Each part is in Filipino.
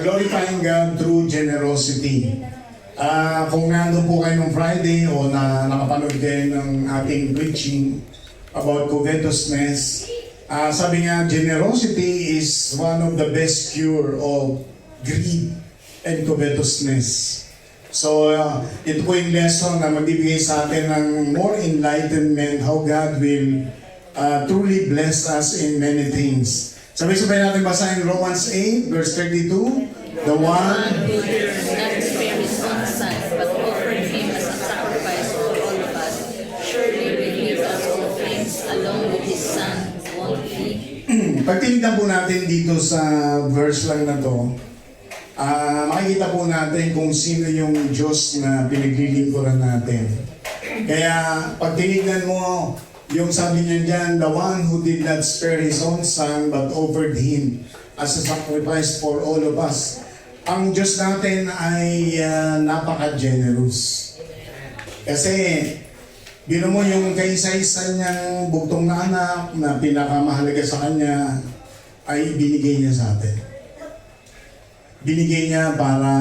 Glorifying God through generosity. Kung nando po kayo ng Friday o nakapanood kayo ng ating preaching about covetousness, sabi nga, generosity is one of the best cure of greed and covetousness. So, ito po yung lesson na magbibigay sa atin ng more enlightenment how God will truly bless us in many things. Sabay-sabay natin basahin Romans 8, verse 32. The one who did not spare his own son, but offered him as a sacrifice for all of us, surely will give us all things along with his son, won't he? Pagtinignan po natin dito sa verse lang na to, makikita po natin kung sino yung Diyos na pinaglilingkuran natin. Kaya pag tinignan mo, yung sabi niya dyan, the one who did not spare his own son but offered him as a sacrifice for all of us. Ang Diyos natin ay napaka-generous. Kasi, bino mo yung kaisa-isa niyang bugtong na anak na pinakamahalaga sa kanya ay binigay niya sa atin. Binigay niya para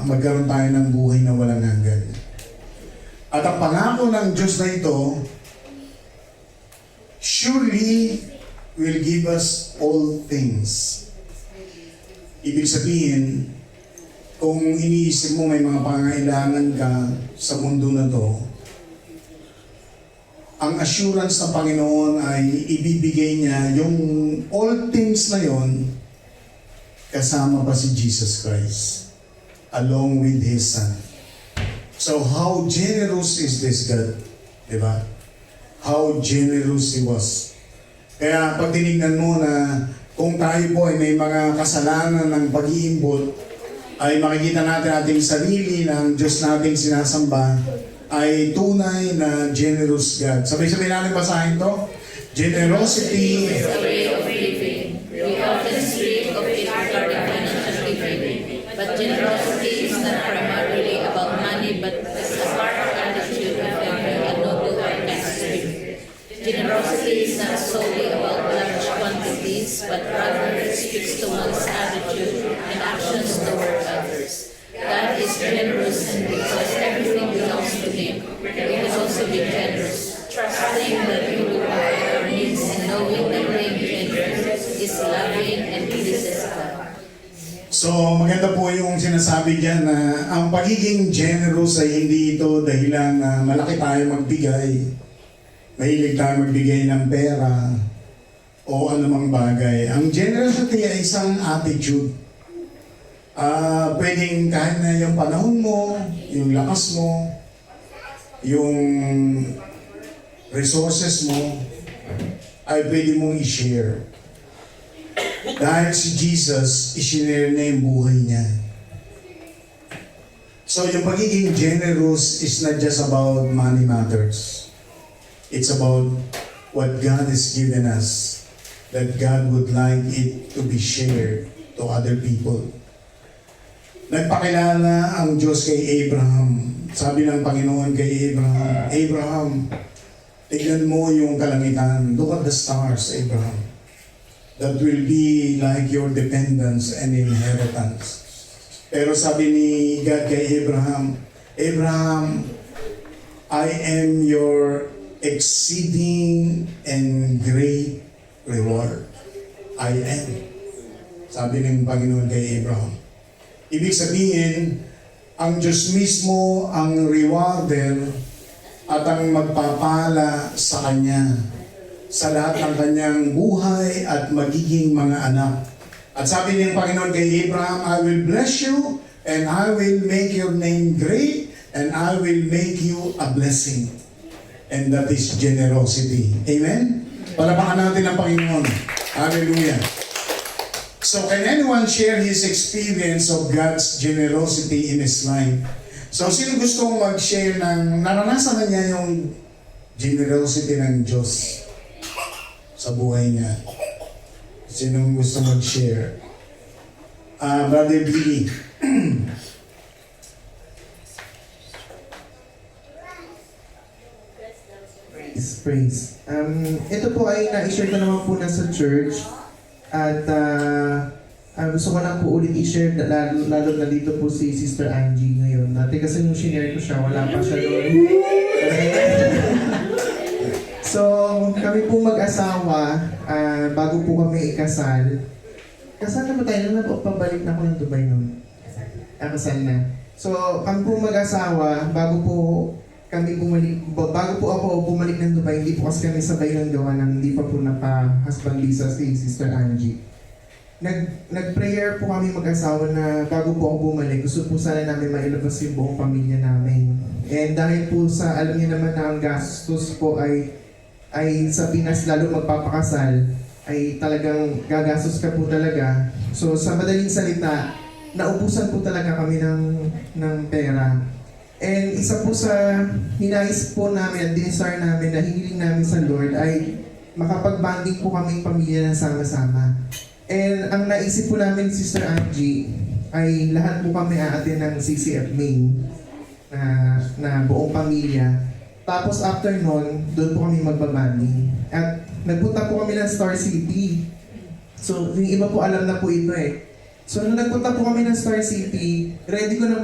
magkaroon tayo ng buhay na walang hanggan. At ang pangako ng Diyos na ito, surely will give us all things. Ibig sabihin, kung iniisip mo may mga pangangailangan ka sa mundo na to, ang assurance ng Panginoon ay ibibigay niya yung all things na yon kasama pa si Jesus Christ along with His Son. So how generous is this God? Diba? How generous He was. Kaya pag tinignan mo na kung tayo po ay may mga kasalanan ng pag-iimbot, ay makikita natin ating sarili ng Diyos nating sinasamba ay tunay na generous God. Sabay-sabay natin basahin to. Generosity is the way of living. We often speak of it regarding financial giving, but generosity is not primarily about money, but is a part of attitude of having a noble heart and spirit. Generosity is not solely about large quantities, but rather it speaks to one's attitude and actions toward others. God is generous, and because everything belongs to Him, we can also be generous, trusting that He will provide our needs and knowing that being generous is loving and pleases God. So, maganda po yung sinasabi dyan na ang pagiging generous ay hindi ito dahilan na malaki tayo magbigay. Mahilig tayo magbigay ng pera o anumang bagay. Ang generosity ay isang attitude. Pwedeng kahit na yung panahon mo, yung lakas mo, yung resources mo, ay pwede mong i-share. Dahil si Jesus, i-share niya yung buhay niya. So yung pagiging generous is not just about money matters. It's about what God has given us, that God would like it to be shared to other people. Nagpakilala ang Diyos kay Abraham. Sabi ng Panginoon kay Abraham, Abraham, tignan mo yung kalangitan. Look at the stars, Abraham. That will be like your dependence and inheritance. Pero sabi ni God kay Abraham, Abraham, I am your exceeding and great reward. I am. Sabi ng Panginoon kay Abraham. Ibig sabihin, ang Diyos mismo ang rewarder at ang magpapala sa Kanya sa lahat ng Kanyang buhay at magiging mga anak. At sabi ng Panginoon kay Abraham, I will bless you and I will make your name great and I will make you a blessing. And that is generosity. Amen? Palapakan natin ang Panginoon. Hallelujah. So can anyone share his experience of God's generosity in his life? So sino gustong mag-share ng naranasan na niya yung generosity ng Diyos sa buhay niya? Sino gusto mag-share? Brother Billy. Praise. Ito po ay na-share ko naman po na sa church at gusto ko lang po ulit i-share, lalo na dito po si Sister Angie ngayon. Dati kasi nung shinare ko siya, wala pa siya doon. So, kami po mag-asawa, bago po kami ikasal. Kasal na ba tayo? Pabalik na ako ng Dubai noon. Kasal na. So, kami po mag-asawa, bago po ako bumalik ng Dubai, hindi po kasi kami sabay ng gawa ng hindi pa po napa-husband visa si Sister Angie. Nag-prayer po kami mag-asawa na bago po ako bumalik, gusto po sana namin mailabas yung buong pamilya namin. And dahil po sa, alam niyo naman na ang gastos po ay sa Pinas lalo magpapakasal, ay talagang gagastos ka po talaga. So sa madaling salita, naubusan po talaga kami ng pera. And isa po sa hinais po namin, dinesire namin na hiniling namin sa Lord ay makapag-banding po kaming pamilya na sama-sama. And ang naisip po namin, Sister Angie, ay lahat po kami aatin ng CCF main na buong pamilya. Tapos after nun, doon po kami magbabanding. At nagpunta po kami ng Star City. So, yung iba po alam na po ito eh. So, nung nagpunta po kami ng Star City, ready ko na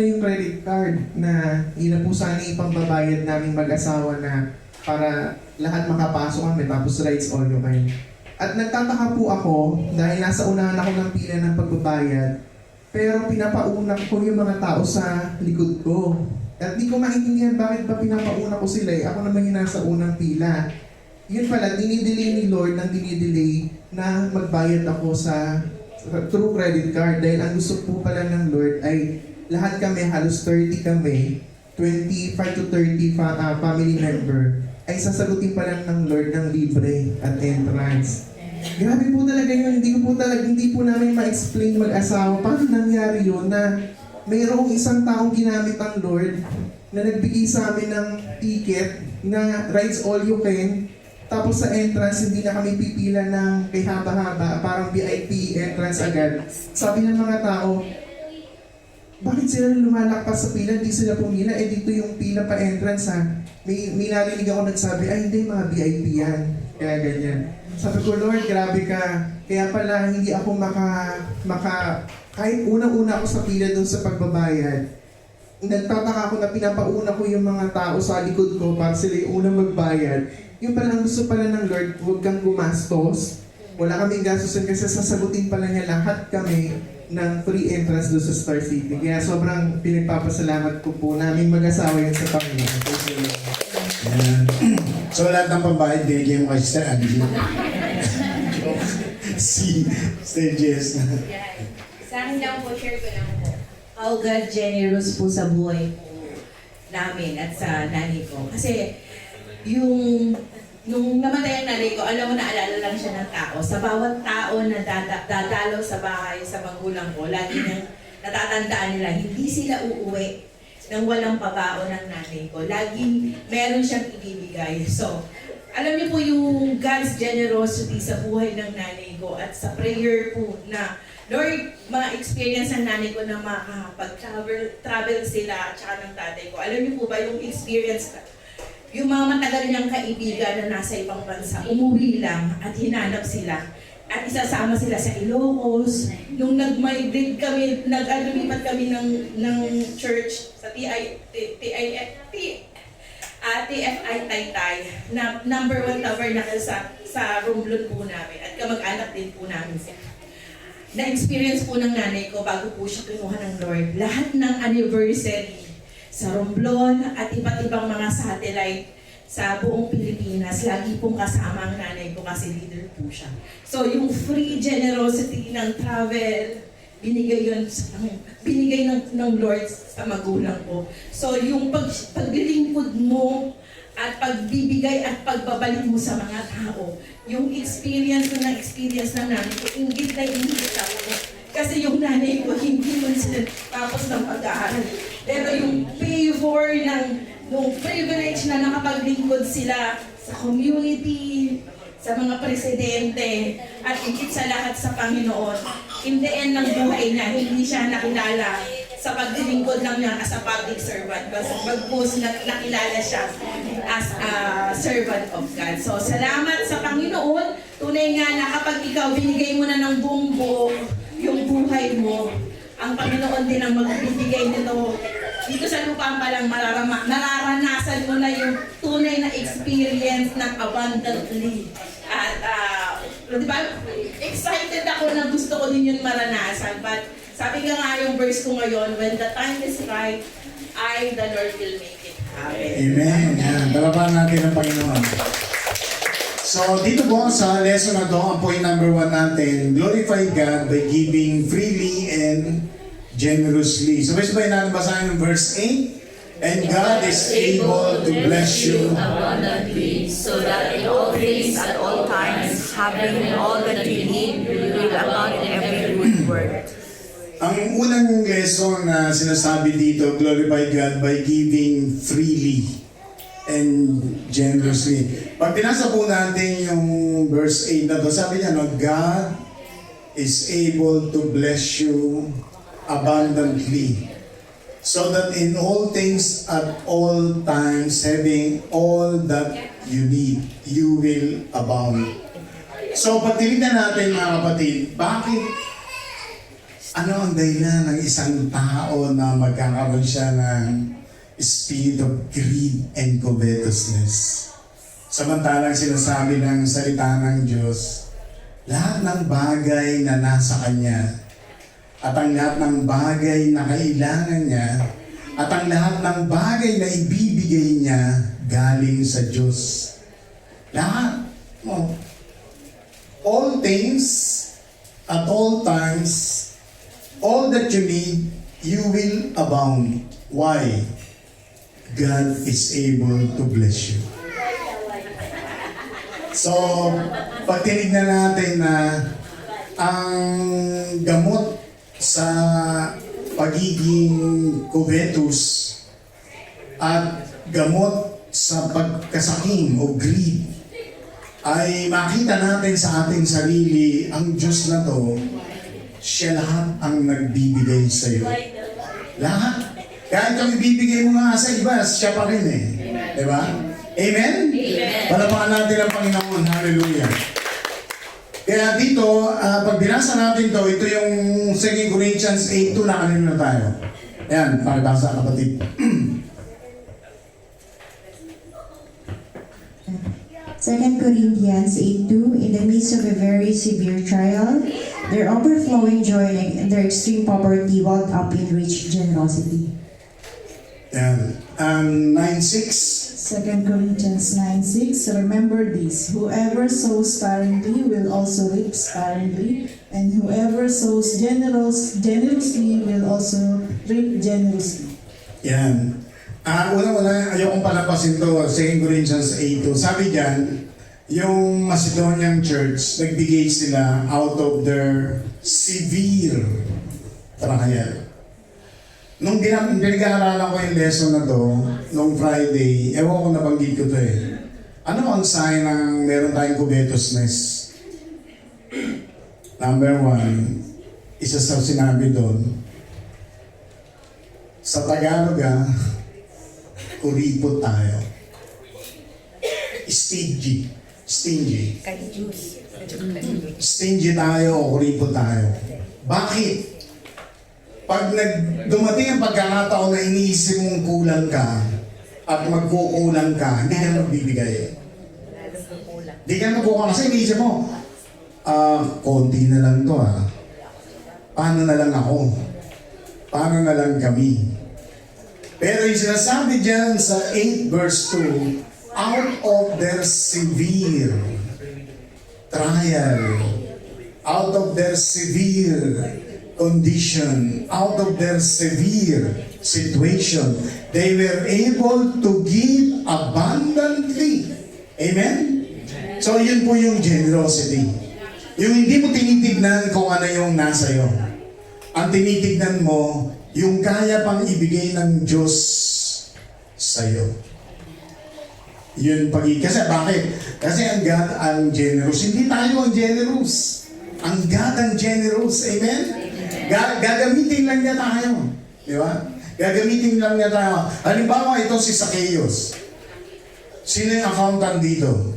yung credit card na yun na po sana yung pambabayad namin mag-asawa na para lahat makapasok kami tapos rights all yung kayo. At nagtataka po ako dahil nasa unahan ako ng pila ng pagbabayad, pero pinapauna ko yung mga tao sa likod ko. At di ko maintindihan bakit ba pinapauna ko sila eh. Ako naman yung nasa unang pila. Yun pala, dinidelay ni Lord ng dinidelay na magbayad ako sa through credit card. Dahil ang gusto po pala ng Lord ay lahat kami, halos 30 kami, 25 to 30 family member, ay sasagutin pa lang ng Lord ng libre at entrance. Grabe po talaga yun. Hindi po namin ma-explain mag-asawa paano nangyari yun na mayroong isang taong ginamit ang Lord na nagbigay sa amin ng ticket na rides all you can. Tapos sa entrance, hindi na kami pipila ng kay haba-haba, parang VIP entrance agad. Sabi ng mga tao, bakit sila lumalakpas sa pila? Hindi sila pumila. Eh dito yung pila pa entrance ha. May narinig ako nagsabi, ay hindi, mga VIP yan. Kaya ganyan. Sabi ko, Lord, grabe ka. Kaya pala hindi ako kahit unang-una ako sa pila doon sa pagbabayad, nagtataka ako na pinapauna ko yung mga tao sa likod ko para sila yung unang magbayad. Yung pala, ang gusto pala ng Lord, huwag kang gumastos. Wala kaming gastusin kasi sasagutin pala niya lahat kami ng free entrance doon sa Star City. Kaya sobrang pinagpapasalamat ko po namin mag-asawa yun sa Panginoon. Ayan. So lahat ng pambayad binigay mo kay Sister Angie. Si Sister Jess. Sa akin lang po, share ko lang po. How God generous po sa buhay po namin at sa nanay ko. Kasi nung namatay ang nanay ko, alam mo na alala lang siya ng tao. Sa bawat tao na dadalaw sa bahay, sa magulang ko, lagi niyang natatandaan nila, hindi sila uuwi nang walang pabaon ng nanay ko. Laging meron siyang ibibigay. So, alam niyo po yung God's generosity sa buhay ng nanay ko at sa prayer po na, Lord, mga experience ng nanay ko na makapag-travel sila at saka ng tatay ko. Alam niyo po ba yung experience yung mga matagal niyang kaibigan na nasa ibang bansa, umuwi lang at hinanap sila. At isasama sila sa Ilocos. Nung nag-migrate kami, lumipat kami ng church sa TFI Taytay, na number 1 tabernacle sa Romblon po namin. At kamag-anak din po namin siya. Na-experience po ng nanay ko bago po siya kinuha ng Lord. Lahat ng anniversary sa Romblon at iba't ibang mga satellite sa buong Pilipinas, lagi pong kasama ang nanay ko kasi leader po siya. So yung free generosity ng travel, binigay ng Lord sa magulang ko. So yung paglilingkod mo at pagbibigay at pagbabalik mo sa mga tao, yung experience ng nanay ko, ingit na ingit ako. Kasi yung nanay ko, hindi man sila tapos ng pag-aaral. Pero yung favor nung privilege na nakapaglingkod sila sa community, sa mga presidente, at higit sa lahat sa Panginoon. In the end ng buhay niya, hindi siya nakilala sa paglilingkod lang niya as a public servant. Bagkus nakilala siya as a servant of God. So salamat sa Panginoon Tunay nga na kapag ikaw binigay mo na ng buong buo yung buhay mo, ang Panginoon din ang magbibigay nito. Dito sa lupa pa lang nararanasan mo na yung tunay na experience ng abundantly. At di ba, excited ako na gusto ko din yun maranasan. But sabi nga yung verse ko ngayon, when the time is right, I, the Lord, will make it happen. Amen. Yan. Dalapan natin ang Panginoon. So, dito po sa lesson na to, ang point number 1 natin, glorify God by giving freely and generously. So, sabay natin basahin ng verse 8. And God is able to bless you abundantly, so that in all things at all times, having all that you need, will abound in every good work. Ang unang lesson na sinasabi dito, glorify God by giving freely and generously. Pag binasa po natin yung verse 8 na to, sabi niya, no, God is able to bless you abundantly, so that in all things at all times, having all that you need, you will abound. So, pag tinignan natin mga kapatid, bakit ano ang dahilan ng isang tao na magkakaroon siya ng spirit of greed and covetousness? Samantalang sinasabi ng salita ng Diyos, lahat ng bagay na nasa Kanya, at ang lahat ng bagay na kailangan niya, at ang lahat ng bagay na ibibigay niya galing sa Diyos. Lahat. No? All things, at all times, all that you need, you will abound. Why? God is able to bless you. So, pag tinignan natin na ang gamot sa pagiging covetous at gamot sa pagkasakim o greed, ay makita natin sa ating sarili ang Diyos na to, siya lahat ang nagbibigay sa iyo. Lahat. Kahit ang ibibigay mo nga sa iba, siya pa rin eh. Diba? Amen? Amen. Palapakan natin ang Panginoon. Hallelujah. Kaya dito, pag binasa natin to, ito yung 2 Corinthians 8:2 na kanina na tayo. Ayan, pakibasa kapatid. 2 Corinthians 8:2, in the midst of a very severe trial, their overflowing joy and their extreme poverty welled up in rich generosity. Ayan. 9:6. 2 Corinthians 9:6, remember this, whoever sows sparingly will also reap sparingly, and whoever sows generously will also reap generously. Yan. Una-una, ayokong palapasin to, 2 Corinthians 8:2. Sabi diyan, yung Macedonian church, nagbigay sila out of their severe trial. Nung pinag-aaralan ko yung lesson na to, nung Friday, ewan ko nabanggit ko to eh. Ano ang sign ng meron tayong covetousness? Number 1, isa sa sinabi doon, sa Tagalog kuripot tayo. Stingy. Stingy tayo o kuripot tayo. Bakit? Pag dumating ang pagkakataon na iniisip mong kulang ka at magkukulang ka, hindi ka magbibigay. Hindi ka magkukulang kasi iniisip mo, konti na lang to Paano na lang ako? Paano na lang kami? Pero yung sinasabi dyan sa 8 verse 2, out of their severe trial, out of their severe condition, out of their severe situation, they were able to give abundantly. Amen? So yun po yung generosity. Yung hindi mo tinitignan kung ano yung nasa iyo. Ang tinitignan mo, yung kaya pang ibigay ng Diyos sa iyo. Yun kasi bakit? Kasi ang God ang generous. Hindi tayo ang generous. Ang God ang generous. Amen? Gagamitin lang niya tayo. Di ba? Gagamitin lang niya tayo. Halimbawa, ito si Zacchaeus. Sino yung accountant dito?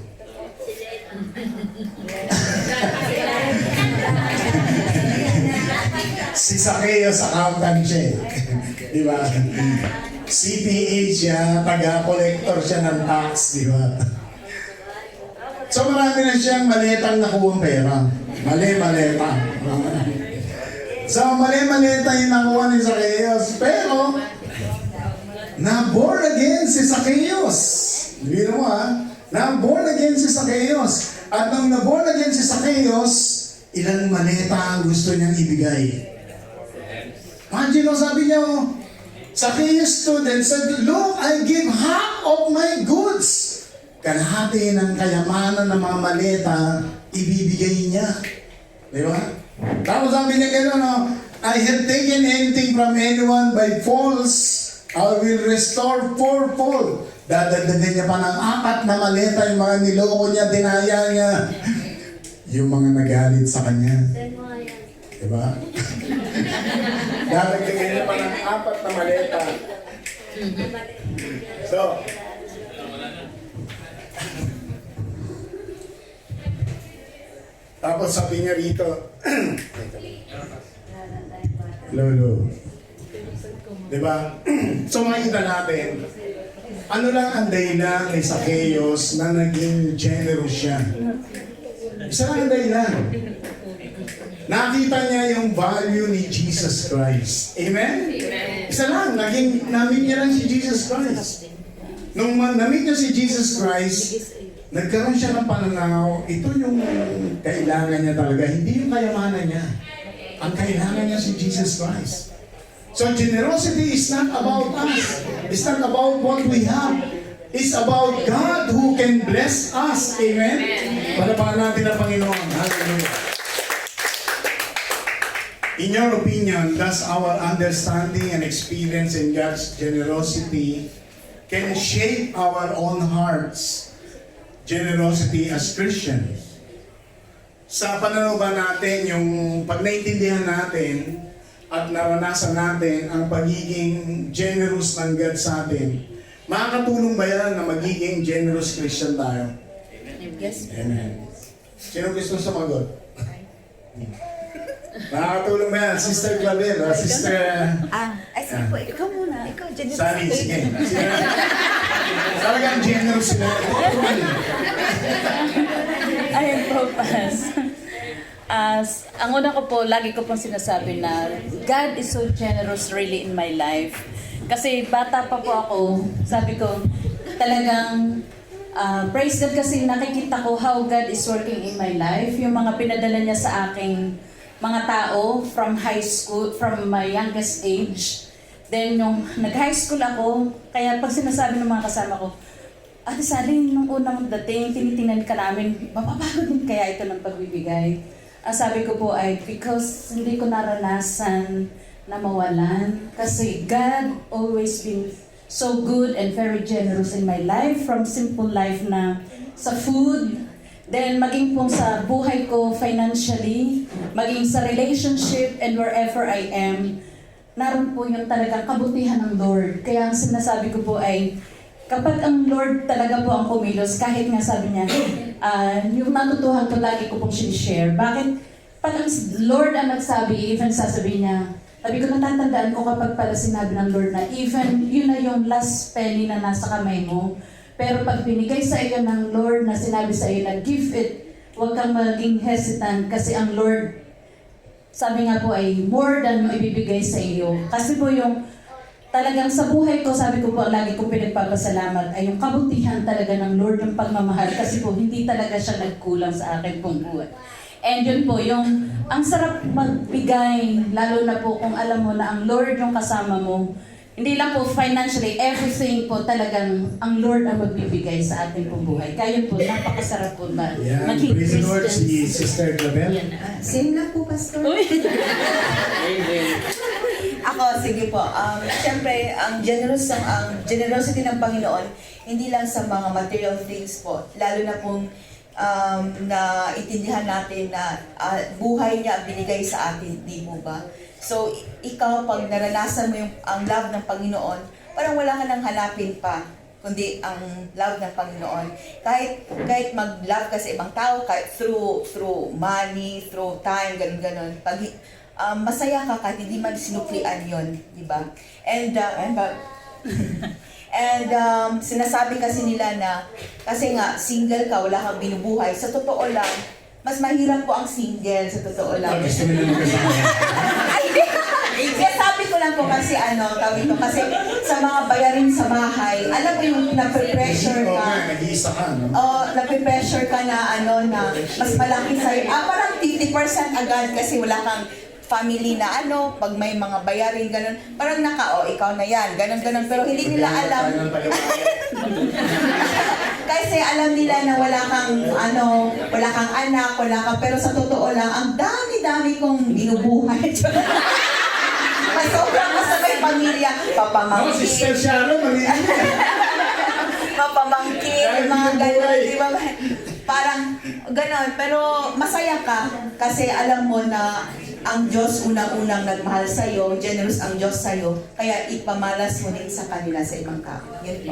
Si Zacchaeus, accountant siya eh. Di ba? CPA siya, taga-collector siya ng tax, di ba? So marami na siyang maletang nakuha pera. Maleta. So maleta yung nakuha ni Zacchaeus. Pero, na-born again si Zacchaeus. Hindi mo na-born again si Zacchaeus. At nang na-born again si Zacchaeus, ilang maleta ang gusto niyang ibigay. Imagine mo, sabi niya, Zacchaeus stood and said, "Look, I give half of my goods." Kalahati ng kayamanan ng mga maleta, ibibigay niya. Di ba? Tapos sabi niya gano'n, "I have taken anything from anyone by false, I will restore fourfold." Dadagdagan niya pa ng 4 na maleta yung mga niloko niya, dinaya niya. Yung mga nagalit sa kanya. Diba? Dadagdagan niya pa ng 4 na maleta. So, tapos sabi niya rito, Lolo, diba? So makikita natin, ano lang ang dahilan ni Zacchaeus na naging generous siya? Isa lang ang dahilan. Nakita niya yung value ni Jesus Christ. Amen? Isa lang, namit niya lang si Jesus Christ. Nung namit niya si Jesus Christ, nagkaroon siya ng pananaw, ito yung kailangan niya talaga, hindi yung kayamanan niya. Ang kailangan niya si Jesus Christ. So generosity is not about us. It's not about what we have. It's about God who can bless us. Amen? Palapakan natin ang Panginoon. Hallelujah. In your opinion, does our understanding and experience in God's generosity can shape our own hearts? Generosity as Christians. Sa pananaw ba natin, yung pag naintindihan natin at naranasan natin ang pagiging generous ng God sa atin, makakatulong ba yan na magiging generous Christian tayo? Yes. Amen. Sino gusto sumagot? Makakatulong ba yan? Sister Clavel, Sister... Ay, sige po, ikaw muna. Ikaw, generous. Sally, sige. Talagang generous sila. Ayun po, Pas. Ang una ko po, lagi ko pong sinasabi na God is so generous really in my life. Kasi bata pa po ako, sabi ko, talagang praise God kasi nakikita ko how God is working in my life. Yung mga pinadala niya sa aking mga tao from high school, from my youngest age. Then, nung nag-high school ako, kaya pag sinasabi ng mga kasama ko, Ate Sally, nung unang dating, tinitingnan ka namin, mapabago din kaya ito ng pagbibigay. Ang sabi ko po ay, because hindi ko naranasan na mawalan. Kasi God always been so good and very generous in my life. From simple life na sa food, then maging pong sa buhay ko financially, maging sa relationship and wherever I am, naroon po yung talagang kabutihan ng Lord. Kaya ang sinasabi ko po ay, kapag ang Lord talaga po ang kumilos, kahit nga sabi niya, yung natutuhan ko lagi ko pong share. Bakit? Pag ang Lord ang nagsabi, even sasabihin niya, sabi ko natatandaan ko kapag pala sinabi ng Lord na even yun na yung last penny na nasa kamay mo, pero pag binigay sa iyo ng Lord na sinabi sa iyo na give it, huwag kang maging hesitant kasi ang Lord, sabi nga po ay more than maibibigay sa iyo. Kasi po yung talagang sa buhay ko, sabi ko po, lagi kong pinagpapasalamat ay yung kabutihan talaga ng Lord, yung pagmamahal. Kasi po, hindi talaga siya nagkulang sa akin pong buhay. And yun po, yung ang sarap magbigay, lalo na po kung alam mo na ang Lord yung kasama mo. Hindi lang po financially, everything po talagang ang Lord ang magbibigay sa ating pong buhay. Kaya yun po, napakasarap po ba Yan, maging praise the Lord, si Christians. Sister Clavel. Same lang po, Pastor. Ako, sige po. Siyempre, ang generosity ng Panginoon, hindi lang sa mga material things po. Lalo na pong na itindihan natin na buhay niya ang binigay sa atin, di mo ba? So, ikaw, pag naranasan mo ang love ng Panginoon, parang wala ka nang hanapin pa. kundi ang love ng Panginoon. Kahit mag-love ka sa ibang tao, kahit through money, through time, ganun-ganun. Pag masaya ka kahit hindi man sinuklian yon, di ba? And sinasabi kasi nila na, kasi nga, single ka, wala kang binubuhay. Sa totoo lang, mas mahirap po ang single, sa totoo lang. Gusto nila magkasama. Kaya sabi ko lang po kasi tawag ito, kasi sa mga bayarin sa bahay, alam mo yung nape-pressure Oo ka. nga, nag-iisa ka, no? Nape-pressure ka na na mas malaki sa'yo. Parang 50% agad kasi wala kang family na pag may mga bayarin, ganun. Parang ikaw na yan, ganun. Pero hindi nila alam. Kasi alam nila na wala kang anak, pero sa totoo lang, ang dami-dami kong binubuhay. Sobrang masabay pamilya, No, Sister Sharon, papamangkin, mga gano'n, di ba? Parang gano'n, pero masaya ka kasi alam mo na ang Diyos unang-unang nagmahal sa'yo, generous ang Diyos sa'yo, kaya ipamalas mo din sa kanila sa ibang tao. Yan po.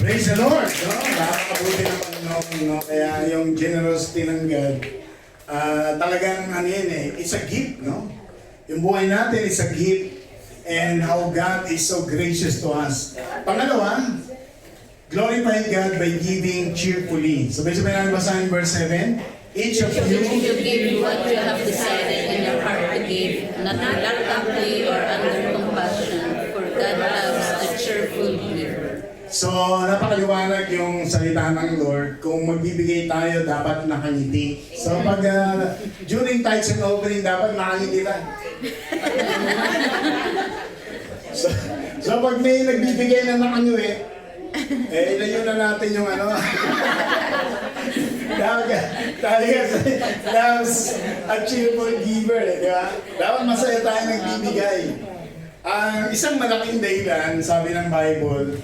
Praise the Lord! No? Nakakabuti ng Panginoon, no? Kaya yung generosity ng God, talagang it's a gift, no? Yung buhay natin is a gift, and how God is so gracious to us. Pangalawa, glorify God by giving cheerfully. Sabay-sabay namin basahin verse 7. Each of If you you give what you have decided in your heart to give, not reluctantly or under compulsion, for God loves a cheerful giver. So, napakaliwanag yung salita ng Lord. Kung magbibigay tayo, dapat nakangiti. So, pag during tithes and offering, dapat nakangiti tayo. so, pag may nagbibigay na nakangiti, ilayo na natin yung loves a cheerful giver, di ba? Dapat masaya tayo nagbibigay. Isang malaking dahilan, sabi ng Bible,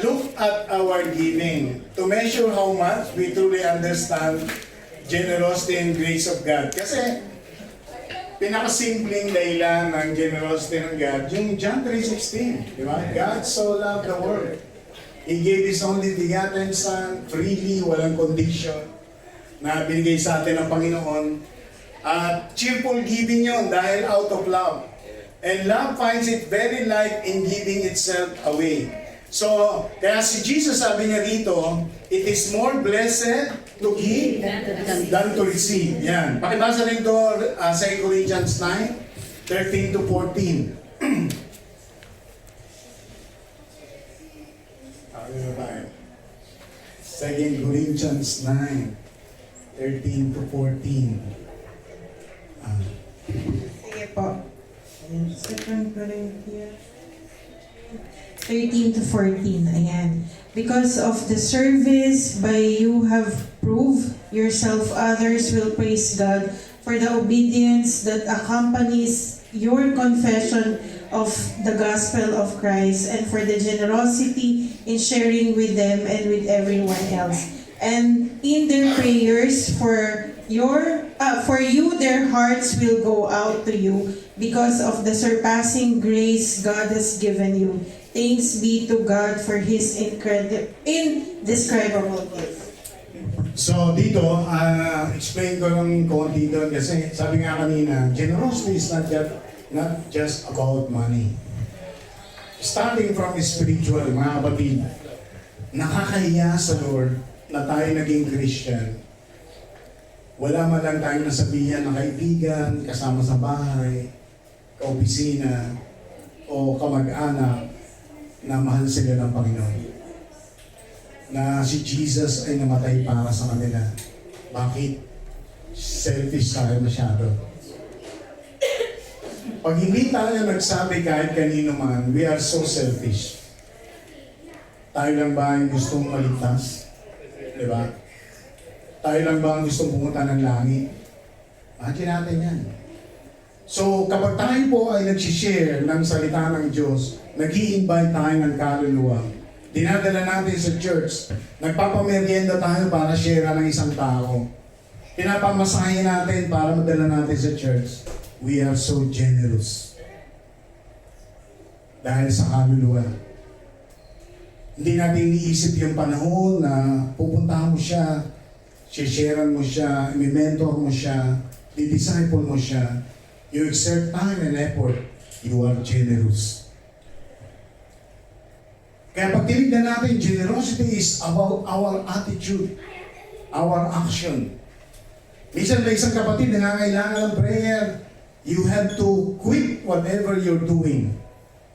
look at our giving to measure how much we truly understand generosity and grace of God. Kasi pinakasimpleng dahilan ng generosity ng God, yung John 3:16, di ba? God so loved the world. He gave His only begotten Son freely, walang condition, na binigay sa atin ng Panginoon. At cheerful giving yun dahil out of love. And love finds it very light in giving itself away. So, kaya si Jesus sabi niya dito, it is more blessed to give than to receive. Yan. Pakibasa rin ito, 2 Corinthians 9, 13 to 14. Ano ba tayo? 2 Corinthians 9, 13 to 14. Sige po. 2 Corinthians 13 to 14. Ayan. Because of the service by you have proved yourself, others will praise God for the obedience that accompanies your confession of the gospel of Christ, and for the generosity in sharing with them and with everyone else. And in their prayers for you, their hearts will go out to you because of the surpassing grace God has given you. Thanks be to God for His indescribable gift. So dito, explain ko ng konti doon kasi sabi nga kanina, generosity is not just about money. Starting from spiritual, mga kapatid, nakakahiya sa Lord na tayo naging Christian. Wala man lang tayong nasabihan ng kaibigan, kasama sa bahay, kaopisina, o kamag-anak na mahal sila ng Panginoon. Na si Jesus ay namatay para sa kanila. Bakit? Selfish tayo masyado. Pag hindi tayo nagsabi kahit kanino man, we are so selfish. Tayo lang ba ang gustong maligtas? Diba? Tayo lang ba ang gustong pumunta ng langit? Bakit natin yan? So, kapag tayo po ay nagsishare ng salita ng Diyos, nag-i-invite tayo ng kaluluwa, dinadala natin sa church, nagpapamerienda tayo para share ng isang tao, pinapamasahin natin para madala natin sa church, we are so generous. Dahil sa kaluluwa. Hindi natin iniisip yung panahon na pupuntahan mo siya, sisharean mo siya, i-mentor mo siya, i-disciple mo siya. You exert time and effort. You are generous. Kaya pag tinignan natin, generosity is about our attitude, our action. Minsan may isang kapatid na nangangailangan ng prayer, you have to quit whatever you're doing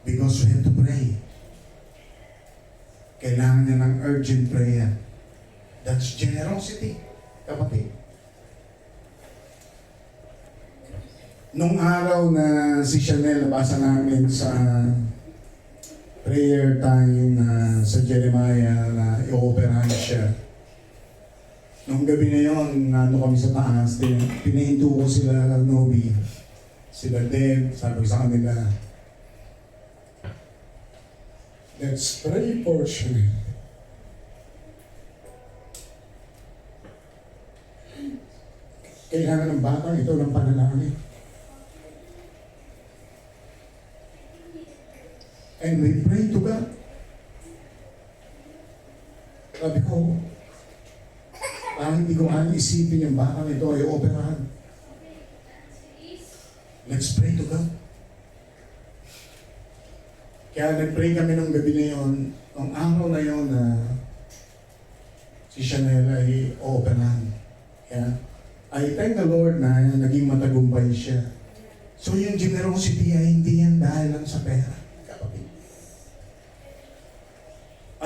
because you have to pray. Kailangan niya ng urgent prayer. That's generosity, kapatid. Nung araw na si Chanel, nabasa namin sa prayer time sa Jeremiah na i-operahan siya. Nung gabi na yun, nando kami sa taas, pinahinto ko sila Nobi, sila Deb, sabi ko sa kanila, let's pray for Chanel. Kailangan ng batang ito ng panalangin. And we pray to God. Sabi ko, parang hindi ko kaya isipin yung bakang ito ay operahan. Let's pray to God. Kaya nag-pray kami nung gabi na yun, ang araw na yun na si Chanel ay operahan. Kaya, I thank the Lord na naging matagumpay siya. So yung generosity ay hindi yan dahil lang sa pera.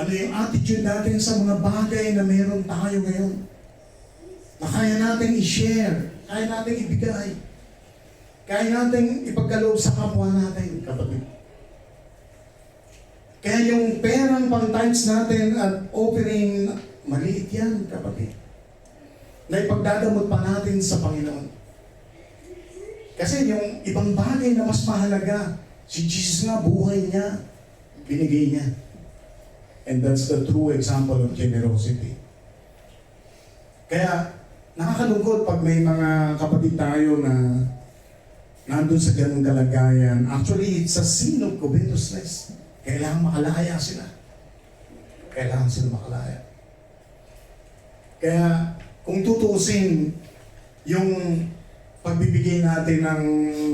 Ano yung attitude natin sa mga bagay na meron tayo ngayon? Na kaya natin i-share, kaya natin ibigay, kaya natin ipagkaloob sa kapwa natin, kapatid. Kaya yung perang pang-times natin at offering, maliit yan, kapatid. Na ipagdadamot pa natin sa Panginoon. Kasi yung ibang bagay na mas mahalaga, si Jesus nga, buhay niya, binigay niya. And that's the true example of generosity. Kaya, nakakalungkot pag may mga kapatid tayo na nandun sa ganung kalagayan. Actually, it's a sin of covetousness. Kailangan makalaya sila. Kailangan sila makalaya. Kaya, kung tutuusin, yung pagbibigay natin ng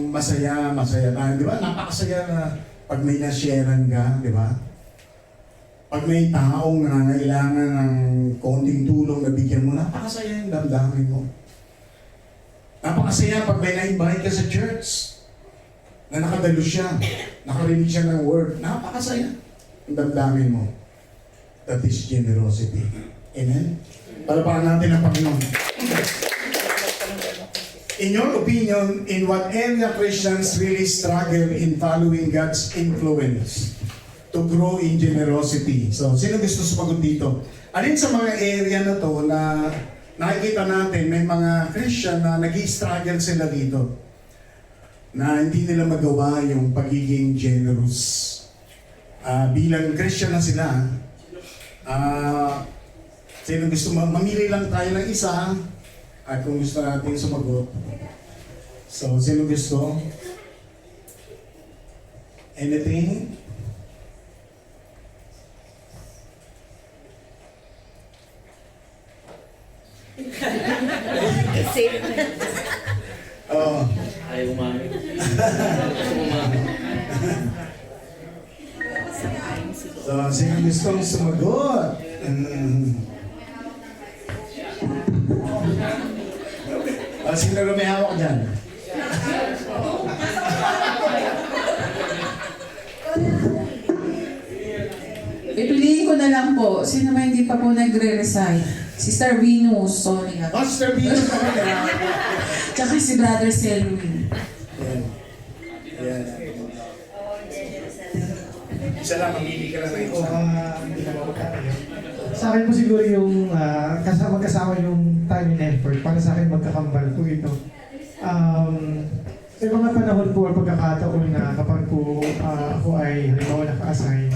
masaya tayo. Di ba? Napakasaya na pag may na-sharean ka, di ba? Pag may taong nangangailangan ng konting tulong na bigyan mo, napakasaya yung damdamin mo. Napakasaya pag may na-invite ka sa church, na nakadalo siya, nakarinig siya ng word, napakasaya yung damdamin mo. That is generosity. Amen? Palapakan natin ang Panginoon. In your opinion, in what area Christians really struggle in following God's influence to grow in generosity? So, sino gusto sumagot dito? Alin sa mga area na to na nakikita natin, may mga Christian na nag-i-struggle sila dito, na hindi nila magawa yung pagiging generous. Bilang Christian na sila, sino gusto mamili lang tayo ng isa, at kung gusto natin sumagot. So, sino gusto? Anything? Oh. Ayaw umami. Gusto umami. So, sino gustong sumagot? Sino na may hawak dyan? Pipiliin ko na lang po, sino ba hindi pa po nagre-resign? Sister Venus, sorry nga. Master Venus pa ka na. Tsaka si Brother Selwyn. Yan. Isa lang, mamili ka lang na ito. Sa akin po siguro yung magkasama yung time and effort. Para sa akin magkakambal po ito. May mga panahon po o pagkakataon na kapag po ako ay halimbawa naka-assign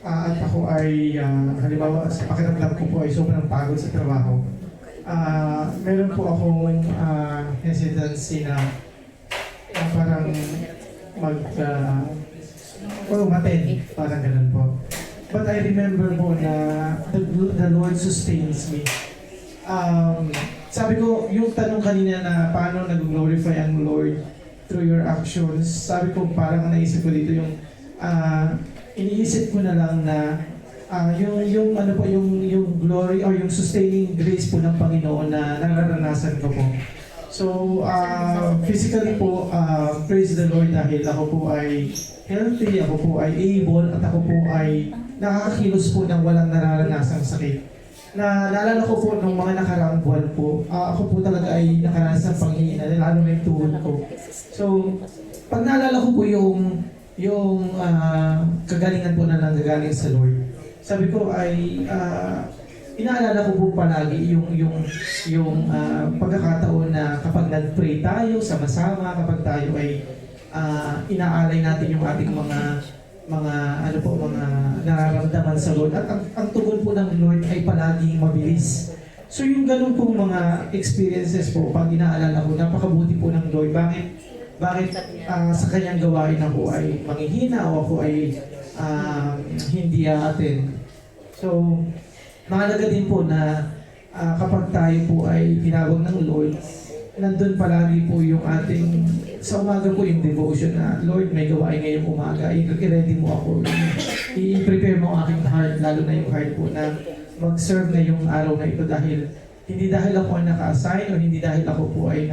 at ako ay halimbawa sa pakiramdam ko po ay sobrang pagod sa trabaho. Meron po akong hesitancy na parang mag-attend, parang ganun po. But I remember po na the Lord sustains me. Sabi ko, yung tanong kanina na paano nag-glorify ang Lord through your actions, sabi ko parang naisip ko dito yung iniisip ko na lang na yung glory or yung sustaining grace po ng Panginoon na nararanasan ko po. So, physically po, praise the Lord dahil ako po ay healthy, ako po ay able, at ako po ay nakakakilos po ng walang nararanasang sakit. Naalala ko po nung mga nakaraang buwan po, ako po talaga ay nakaranas ng panghihina, lalo na yung tuhod ko. So, pag naalala ko po yung kagalingan po na nanggagaling sa Lord, sabi ko ay inaalala ko po palagi yung pagkakataon na kapag nag-pray tayo sama-sama, kapag tayo ay inaalay natin yung ating mga nararamdaman sa Lord. At ang tugon po ng Lord ay palaging mabilis. So yung ganun pong mga experiences po, pag inaalala ko, napakabuti po ng Lord. Bakit sa kanyang gawain ako ay manghihina o ako ay hindi aaten. So, mahalaga din po na kapag tayo po ay tinawag ng Lord, nandun palagi po yung ating, sa umaga po yung devotion na, Lord, may gawain ngayong umaga, i-ready mo ako, i-prepare mo ang aking heart, lalo na yung heart po na mag-serve na yung araw na ito hindi dahil ako naka-assign o hindi dahil ako po ay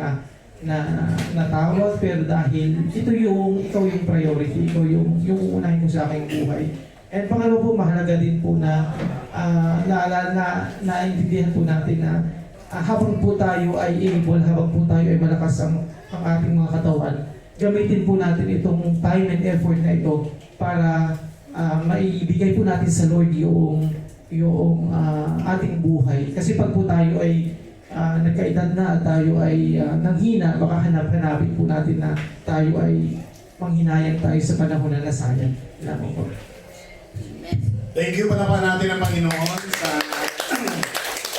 natawag, pero dahil ikaw yung priority, ikaw yung uunahin ko sa aking buhay. And pangalawa po, mahalaga din po na naintindihan po natin na habang po tayo ay able, habang po tayo ay malakas ang ating mga katawan, gamitin po natin itong time and effort na ito para maibigay po natin sa Lord yung ating buhay. Kasi pag po tayo ay nagkaedad na at tayo ay nanghina, baka hanapin po natin na tayo ay manghinayang tayo sa panahon na nasayang. Salamat po. Thank you, palapan natin ang Panginoon sa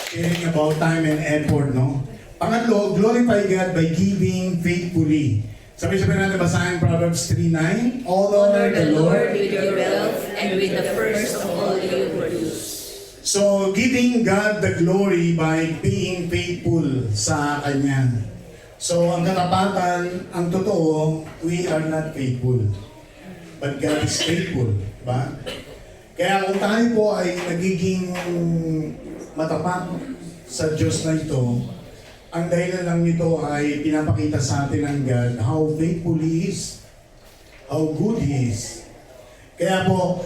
sharing about time and effort, no? Pangatlo, glorify God by giving faithfully. Sabi-sabi natin basahin Proverbs 3:9. Honor the Lord with your wealth and with the first of all you produce. So, giving God the glory by being faithful sa Kanya. So, ang katapatan, ang totoo, we are not faithful. But God is faithful. Diba? Kaya kung tayo po ay nagiging matapat sa Diyos na ito, ang dahilan lang nito ay pinapakita sa atin ng God how faithful He is, how good He is. Kaya po,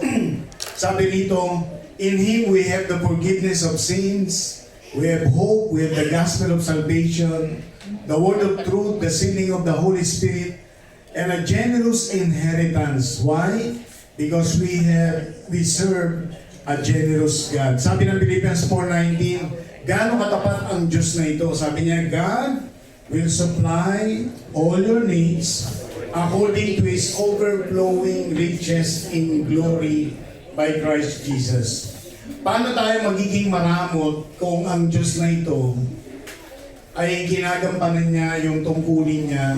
sabi rito, in Him we have the forgiveness of sins, we have hope, we have the gospel of salvation, the word of truth, the sealing of the Holy Spirit, and a generous inheritance. Why? Because we serve a generous God. Sabi ng Philippians 4:19, gaano katapat ang Diyos na ito? Sabi niya, God will supply all your needs according to His overflowing riches in glory by Christ Jesus. Paano tayo magiging maramot kung ang Diyos na ito ay ginagampanan niya yung tungkulin niya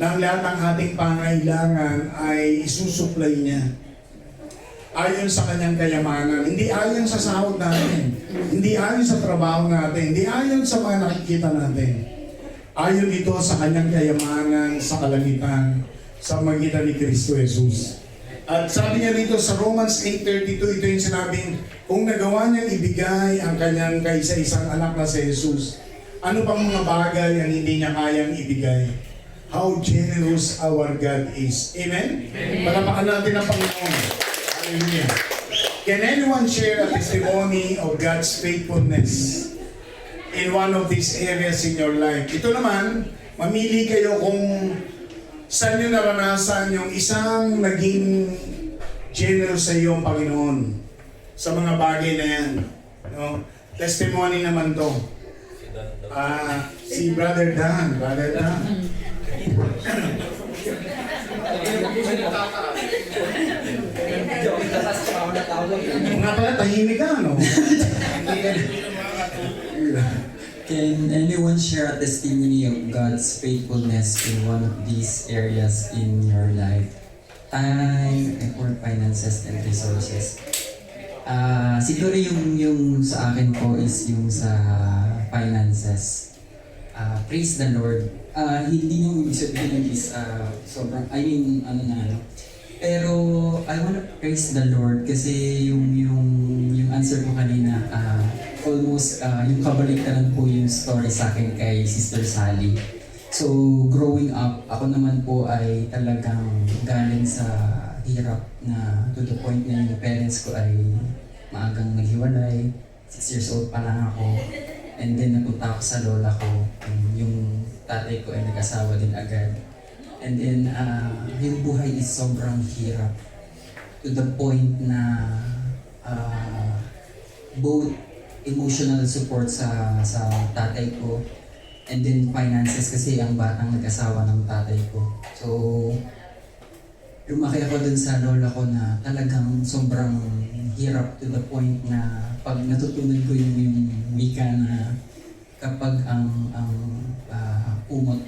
na ang lahat ng ating pangailangan ay isusupply niya ayon sa kanyang kayamanan, hindi ayon sa sahod natin, hindi ayon sa trabaho natin, hindi ayon sa mga nakikita natin. Ayon ito sa kanyang kayamanan, sa kalangitan, sa magitan ni Kristo Jesus. At sabi niya dito sa Romans 8:32, ito yung sinabing, kung nagawa niyang ibigay ang kanyang kaisa-isang anak na si Jesus, ano pang mga bagay ang hindi niya kayang ibigay? How generous our God is. Amen? Palapakan natin ang Panginoon. Hallelujah. Can anyone share a testimony of God's faithfulness in one of these areas in your life? Ito naman, mamili kayo kung saan nyo naranasan yung isang naging generous sa iyo ang Panginoon sa mga bagay na yan. No? Testimony naman to. Si Brother Dan. Brother Dan. Mga pala, tahimik ka, no? Can anyone share a testimony of God's faithfulness in one of these areas in your life? Time, effort, finances, and resources. Siguro yung sa akin po is yung sa finances. Praise the Lord. Hindi yung ibig sabihin is sobrang, I mean, ano na, ano. Pero I wanna praise the Lord kasi yung answer ko kanina, almost yung kabaliktaran po yung story sa akin kay Sister Sally. So, growing up, ako naman po ay talagang galing sa hirap na to the point na yung parents ko ay maagang naghiwalay. 6 years old pa lang ako. And then napunta ako sa lola ko. Yung tatay ko ay nag-asawa din agad. And then yung buhay is sobrang hirap. To the point na both emotional support sa tatay ko and then finances kasi ang batang nag-asawa ng tatay ko. So, lumaki ako dun sa lola ko na talagang sobrang hirap to the point na pag natutunan ko yung wika na kapag ang umot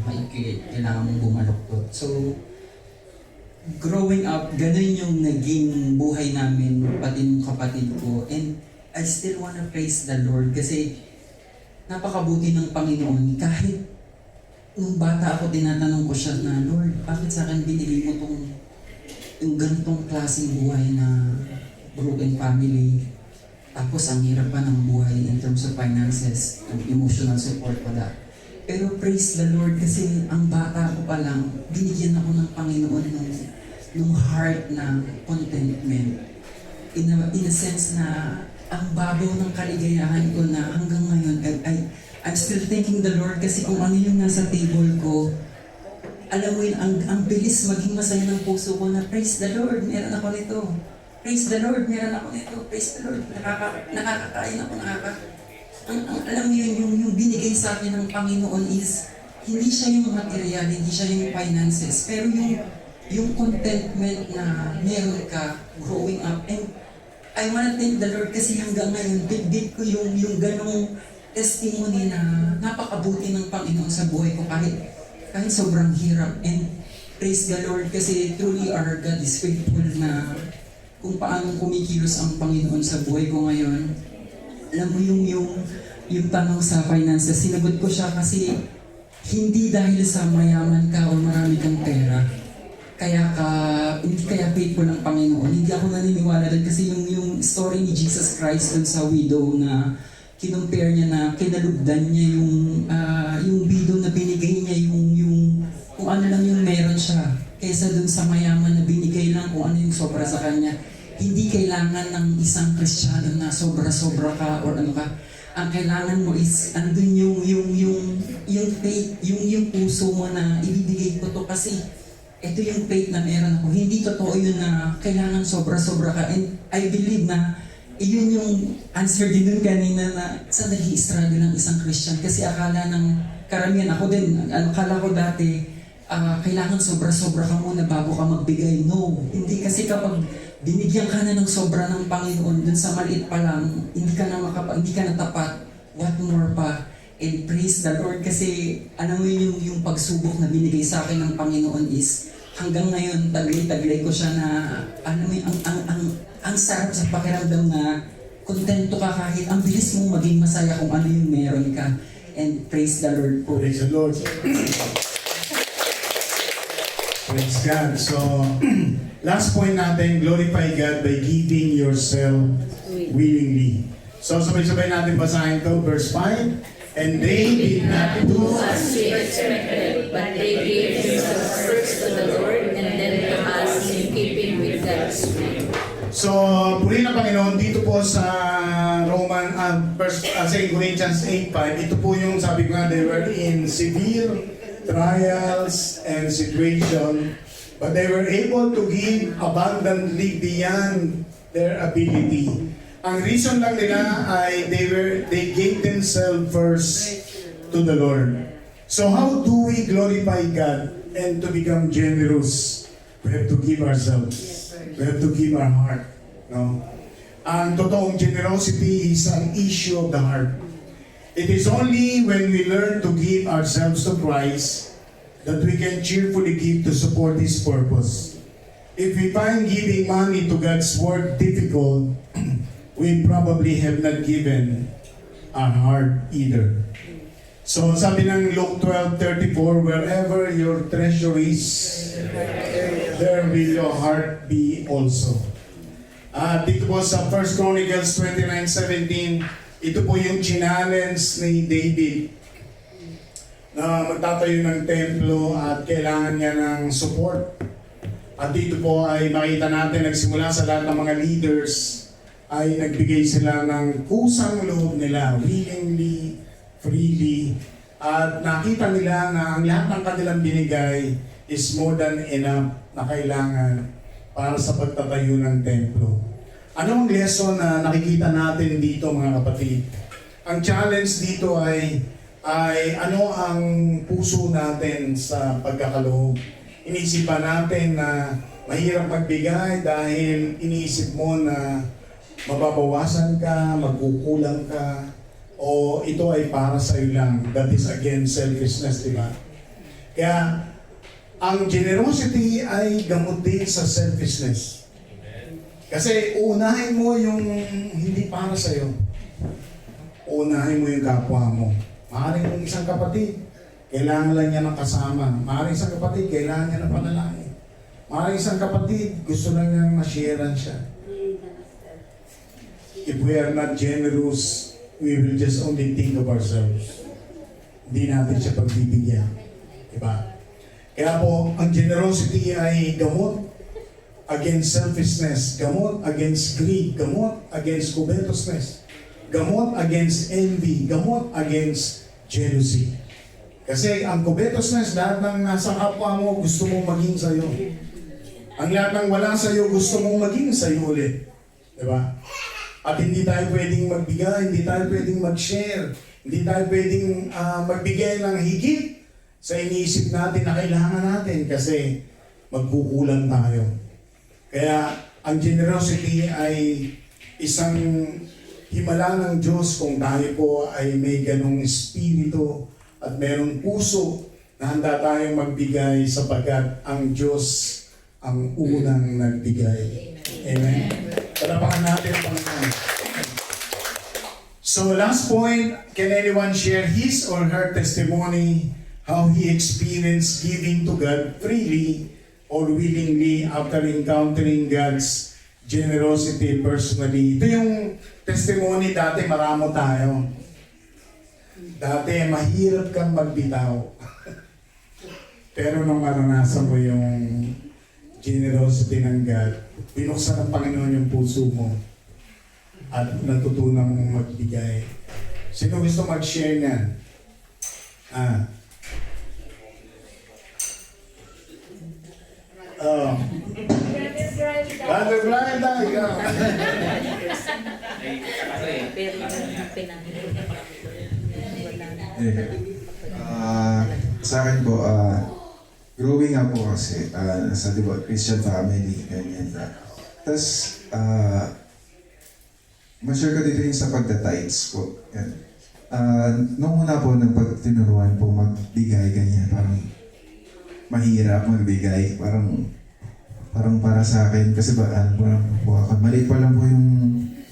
maikli, kailangan mong bumaluktot. So, growing up, ganun yung naging buhay namin, pati ng kapatid ko. And I still wanna praise the Lord kasi napakabuti ng Panginoon. Kahit nung bata ako, tinatanong ko siya na, Lord, bakit sa akin binili mo yung ganitong klaseng buhay na broken family? Tapos ang hirap pa ng buhay in terms of finances, emotional support, wala. Pero praise the Lord kasi ang bata ko pa lang, binigyan ako ng Panginoon ng heart na contentment. In a sense na ang babaw ng kaligayahan ko na hanggang ngayon, I'm still thanking the Lord kasi kung ano yung nasa table ko, alam mo yun, ang bilis maging masaya ng puso ko na praise the Lord, meron ako nito. Praise the Lord, meron ako nito. Praise the Lord, nakakakain ako, alam mo yun, yung binigay sa akin ng Panginoon is, hindi siya yung material, hindi siya yung finances, pero yung contentment na meron ka growing up. And I wanna thank the Lord kasi hanggang ngayon, big ko yung ganong testimony na napakabuti ng Panginoon sa buhay ko kahit sobrang hirap. And praise the Lord kasi truly our God is faithful na kung paano kumikilos ang Panginoon sa buhay ko ngayon. Alam mo yung tanong sa finances, sinagot ko siya kasi hindi dahil sa mayaman ka o marami kang pera, hindi kaya faithful ng Panginoon. Hindi ako naniniwala doon kasi yung story ni Jesus Christ dun sa widow na kinumpare niya na kinalugdan niya yung widow na binigay niya yung kung ano lang yung meron siya kaysa dun sa mayaman na binigay lang kung ano yung sobra sa kanya. Hindi kailangan ng isang Kristiyano na sobra-sobra ka or ano ka. Ang kailangan mo is andun yung faith, yung puso mo na ibibigay ko to kasi ito yung faith na meron ako. Hindi totoo yun na kailangan sobra-sobra ka. And I believe na iyon yung answer din dun kanina na saan nag-i-struggle ng isang Christian. Kasi akala ng karamihan, ako din, akala ko dati, kailangan sobra-sobra ka muna bago ka magbigay. No, hindi kasi kapag binigyan ka na ng sobra ng Panginoon, dun sa maliit pa lang, hindi ka na tapat, what more pa. And praise the Lord kasi alam mo yung pagsubok na binigay sa akin ng Panginoon is hanggang ngayon taglay-taglay ko siya na alam mo ang sarap sa pakiramdam na kontento ka kahit ang bilis mong maging masaya kung ano yung meron ka. And praise the Lord po. Praise the Lord. Praise God. So, last point natin, glorify God by giving yourself willingly. So, sabay-sabay natin basahin to, verse 5. And they did not do as we expected, but they gave themselves first to the Lord and then to us in keeping with God's will. So, purihin ng Panginoon, dito po sa Roman, 2 Corinthians 8:5, ito po yung sabi ko nga, they were in severe trials and situation, but they were able to give abundantly beyond their ability. Ang reason lang nila ay they gave themselves first to the Lord. So how do we glorify God and to become generous? We have to give ourselves. We have to give our heart. No? Ang totoong generosity is an issue of the heart. It is only when we learn to give ourselves to Christ that we can cheerfully give to support His purpose. if we find giving money to God's work difficult, we probably have not given our heart either. So sabi ng Luke 12:34, wherever your treasure is, there will your heart be also. Dito po sa 1 Chronicles 29:17, ito po yung challenge ni David na magtatayo ng templo at kailangan niya ng support. At dito po ay makita natin nagsimula sa lahat ng mga leaders ay nagbigay sila ng kusang loob nila, willingly, freely, at nakita nila na ang lahat ng kanilang binigay is more than enough na kailangan para sa pagtatayo ng templo. Ano ang lesson na nakikita natin dito mga kapatid? Ang challenge dito ay ano ang puso natin sa pagkakaloob. Iniisipan natin na mahirap magbigay dahil iniisip mo na mababawasan ka, magkukulang ka, o ito ay para sa iyo lang. That is again selfishness, di ba? Kaya ang generosity ay gamot din sa selfishness. Kasi unahin mo yung hindi para sa iyo. Unahin mo yung kapwa mo. Maaaring yung isang kapatid, kailangan lang niya ng kasama. Maaaring isang kapatid, kailangan niya ng panalangin. Maaaring isang kapatid, gusto lang niyang ma-sharean siya. If we are not generous, we will just only think of ourselves. Hindi natin siya pagbibigyan. Diba? Kaya po, ang generosity ay gamot against selfishness, gamot against greed, gamot against covetousness, gamot against envy, gamot against jealousy. Kasi ang covetousness, lahat ng nasa kapwa mo, gusto mong maging sa'yo. Ang lahat ng wala sa'yo, gusto mong maging sa'yo ulit. Diba? At hindi tayo pwedeng magbigay, hindi tayo pwedeng mag-share, hindi tayo pwedeng magbigay ng higit sa iniisip natin na kailangan natin kasi magkukulang tayo. Kaya ang generosity ay isang himala ng Diyos kung tayo po ay may ganong espiritu at mayroong puso na handa tayong magbigay sapagkat ang Diyos ang unang nagbigay. Amen. Palapakan natin ang Panginoon. So last point, can anyone share his or her testimony how he experienced giving to God freely or willingly after encountering God's generosity personally? Ito yung testimony dati maramo tayo. Dati mahirap kang magbitaw. Pero nung maranasan mo yung generosity ng God, binuksan ng Panginoon yung puso mo at natutunan mong magbigay. Sino gusto mag-share niyan? Brother Brian, ikaw. Sa akin po, growing up po kasi, sa Christian family, ganyan. Tapos, ma-share ko dito yung sa pagda-tides po. Yan. Nung una po, nang pagtinuruan po magbigay, ganyan, parang mahirap magbigay, parang para sa akin, kasi ano po ako, maliit pa lang po yung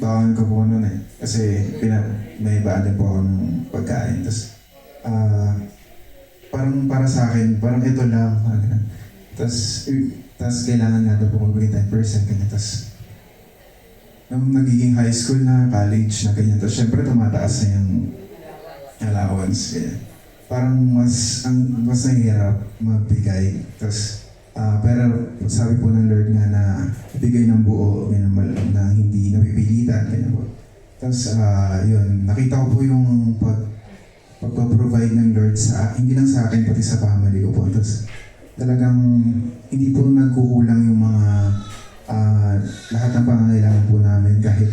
baon ko po noon eh. Kasi may baan po ako ng pagkain. Tapos, parang para sa akin, parang ito lang. Tapos kailangan nga daw po magbigay 10%, ganyan. Tapos, nung nagiging high school na, college na ganyan, tapos syempre tumataas na yung allowance. Ganyan. Parang mas nahihirap magbigay. Tapos, pero sabi po ng Lord nga na bigay ng buo, na hindi napipilitan. Ganyan po. Tapos, yun, nakita ko po yung pagpaprovide ng Lord hindi lang sa akin, pati sa family ko po. Tapos, talagang hindi po nagkukulang yung mga lahat ng pangangailangan po namin kahit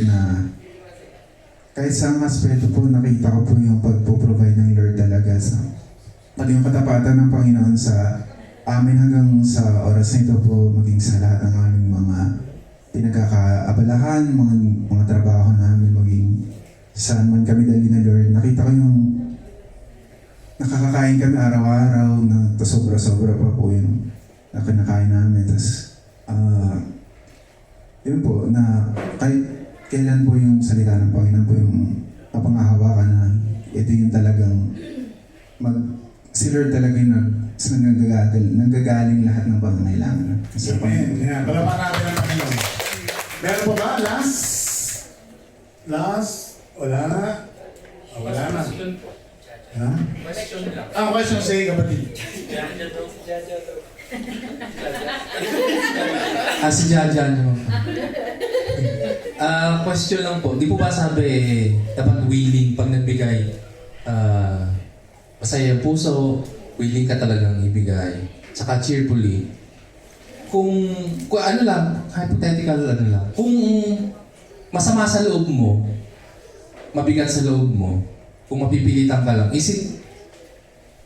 sa aspeto po nakita ko po yung pagpo-provide ng Lord talaga pati yung katapatan ng Panginoon sa amin hanggang sa oras na ito po maging sa lahat ng aming mga pinagkakaabalahan, mga trabaho namin, maging saan man kami dali ng Lord. Nakita ko yung nakakakain kami araw-araw na sobra-sobra pa po yung na kinakain namin. Tapos yun po, na kahit kailan po yung salita ng Panginoon po yung mapangahawakan na ito yung talagang si Lord talaga yung nanggagaling lahat ng pangangailangan. Amen. Yan. Palapan natin ang Panginoon. Meron po ba? Last? Wala na? Wala na. Ha? Question lang. Question. Sige, kapatid. Si Jaja, no? Question lang po. Di po ba sabi, dapat willing pag nagbigay, masaya ang puso, willing ka talagang ibigay, saka cheerfully. Kung ano lang, hypothetical ano lang, kung masama sa loob mo, mabigat sa loob mo, kung mapipilitan ka lang, is it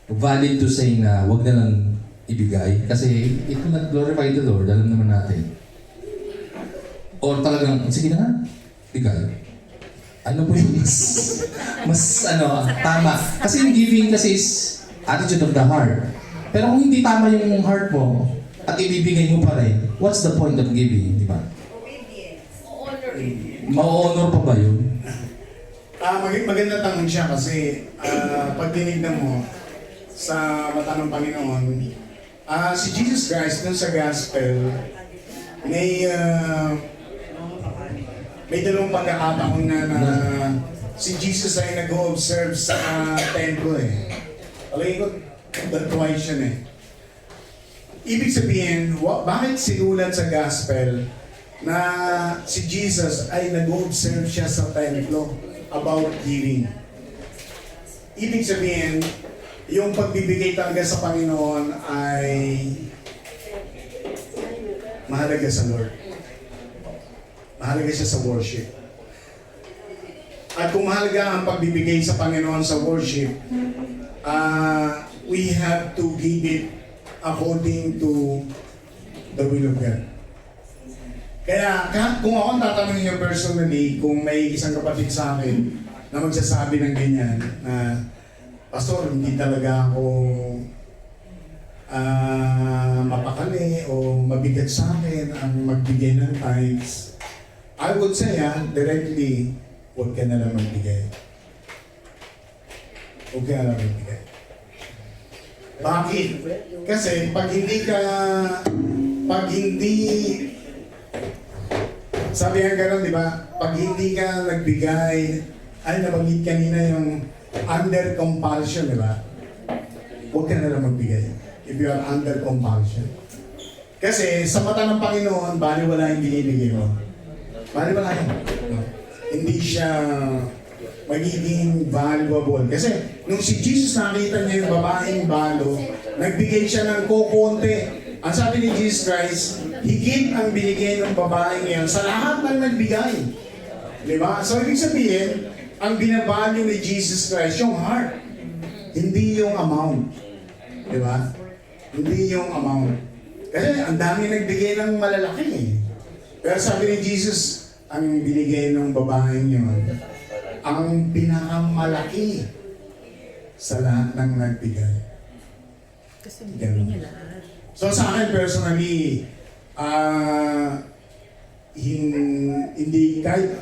valid to say na wag na lang ibigay? Kasi it will not glorify the Lord, alam naman natin. Or talagang, sige na nga, bigay. Ano po yung mas tama? Kasi yung giving kasi is attitude of the heart. Pero kung hindi tama yung heart mo, at ibibigay mo pa rin, what's the point of giving, di ba? Ma-honor pa ba yun? Maganda tanong siya kasi pag tinignan mo sa mata ng Panginoon, si Jesus Christ dun sa gospel, may dalawang pagkakataon na si Jesus ay nag-observe sa templo eh. Alay ko, twice yun eh. Ibig sabihin, bakit sinulat sa gospel na si Jesus ay nag-observe siya sa templo about giving? Ibig sabihin, yung pagbibigay talaga sa Panginoon ay mahalaga sa Lord. Mahalaga siya sa worship. At kung mahalaga ang pagbibigay sa Panginoon sa worship, we have to give it according to the will of God. Kaya kung ako tatanungin niyo personally, kung may isang kapatid sa akin na magsasabi ng ganyan, na Pastor, hindi talaga ako mapakali o mabigat sa akin ang magbigay ng tithes, I would say directly, huwag ka na lang magbigay. Huwag ka na lang magbigay. Bakit? Kasi pag hindi, sabi nga gano'n, di ba? Pag hindi ka nagbigay, ay nabanggit kanina yung under compulsion, di ba? Huwag ka na lang magbigay if you are under compulsion. Kasi sa mata ng Panginoon, baliwala yung binibigay mo. Baliwala yun. Hindi siya magiging valuable. Kasi nung si Jesus nakita niya yung babaeng balo, nagbigay siya ng kukunti. Ang sabi ni Jesus Christ, higit ang binigay ng babaeng yan sa lahat ng nagbigay. Di ba? So ibig sabihin, ang binavalue ni Jesus Christ, yung heart. Hindi yung amount. Di ba? Hindi yung amount. Kasi ang dami nagbigay ng malalaki eh. Pero sabi ni Jesus, ang binigay ng babaeng yun, ang pinakamalaki sa lahat ng nagbigay. Kasi hindi niya lahat. So sa akin personally, hindi kahit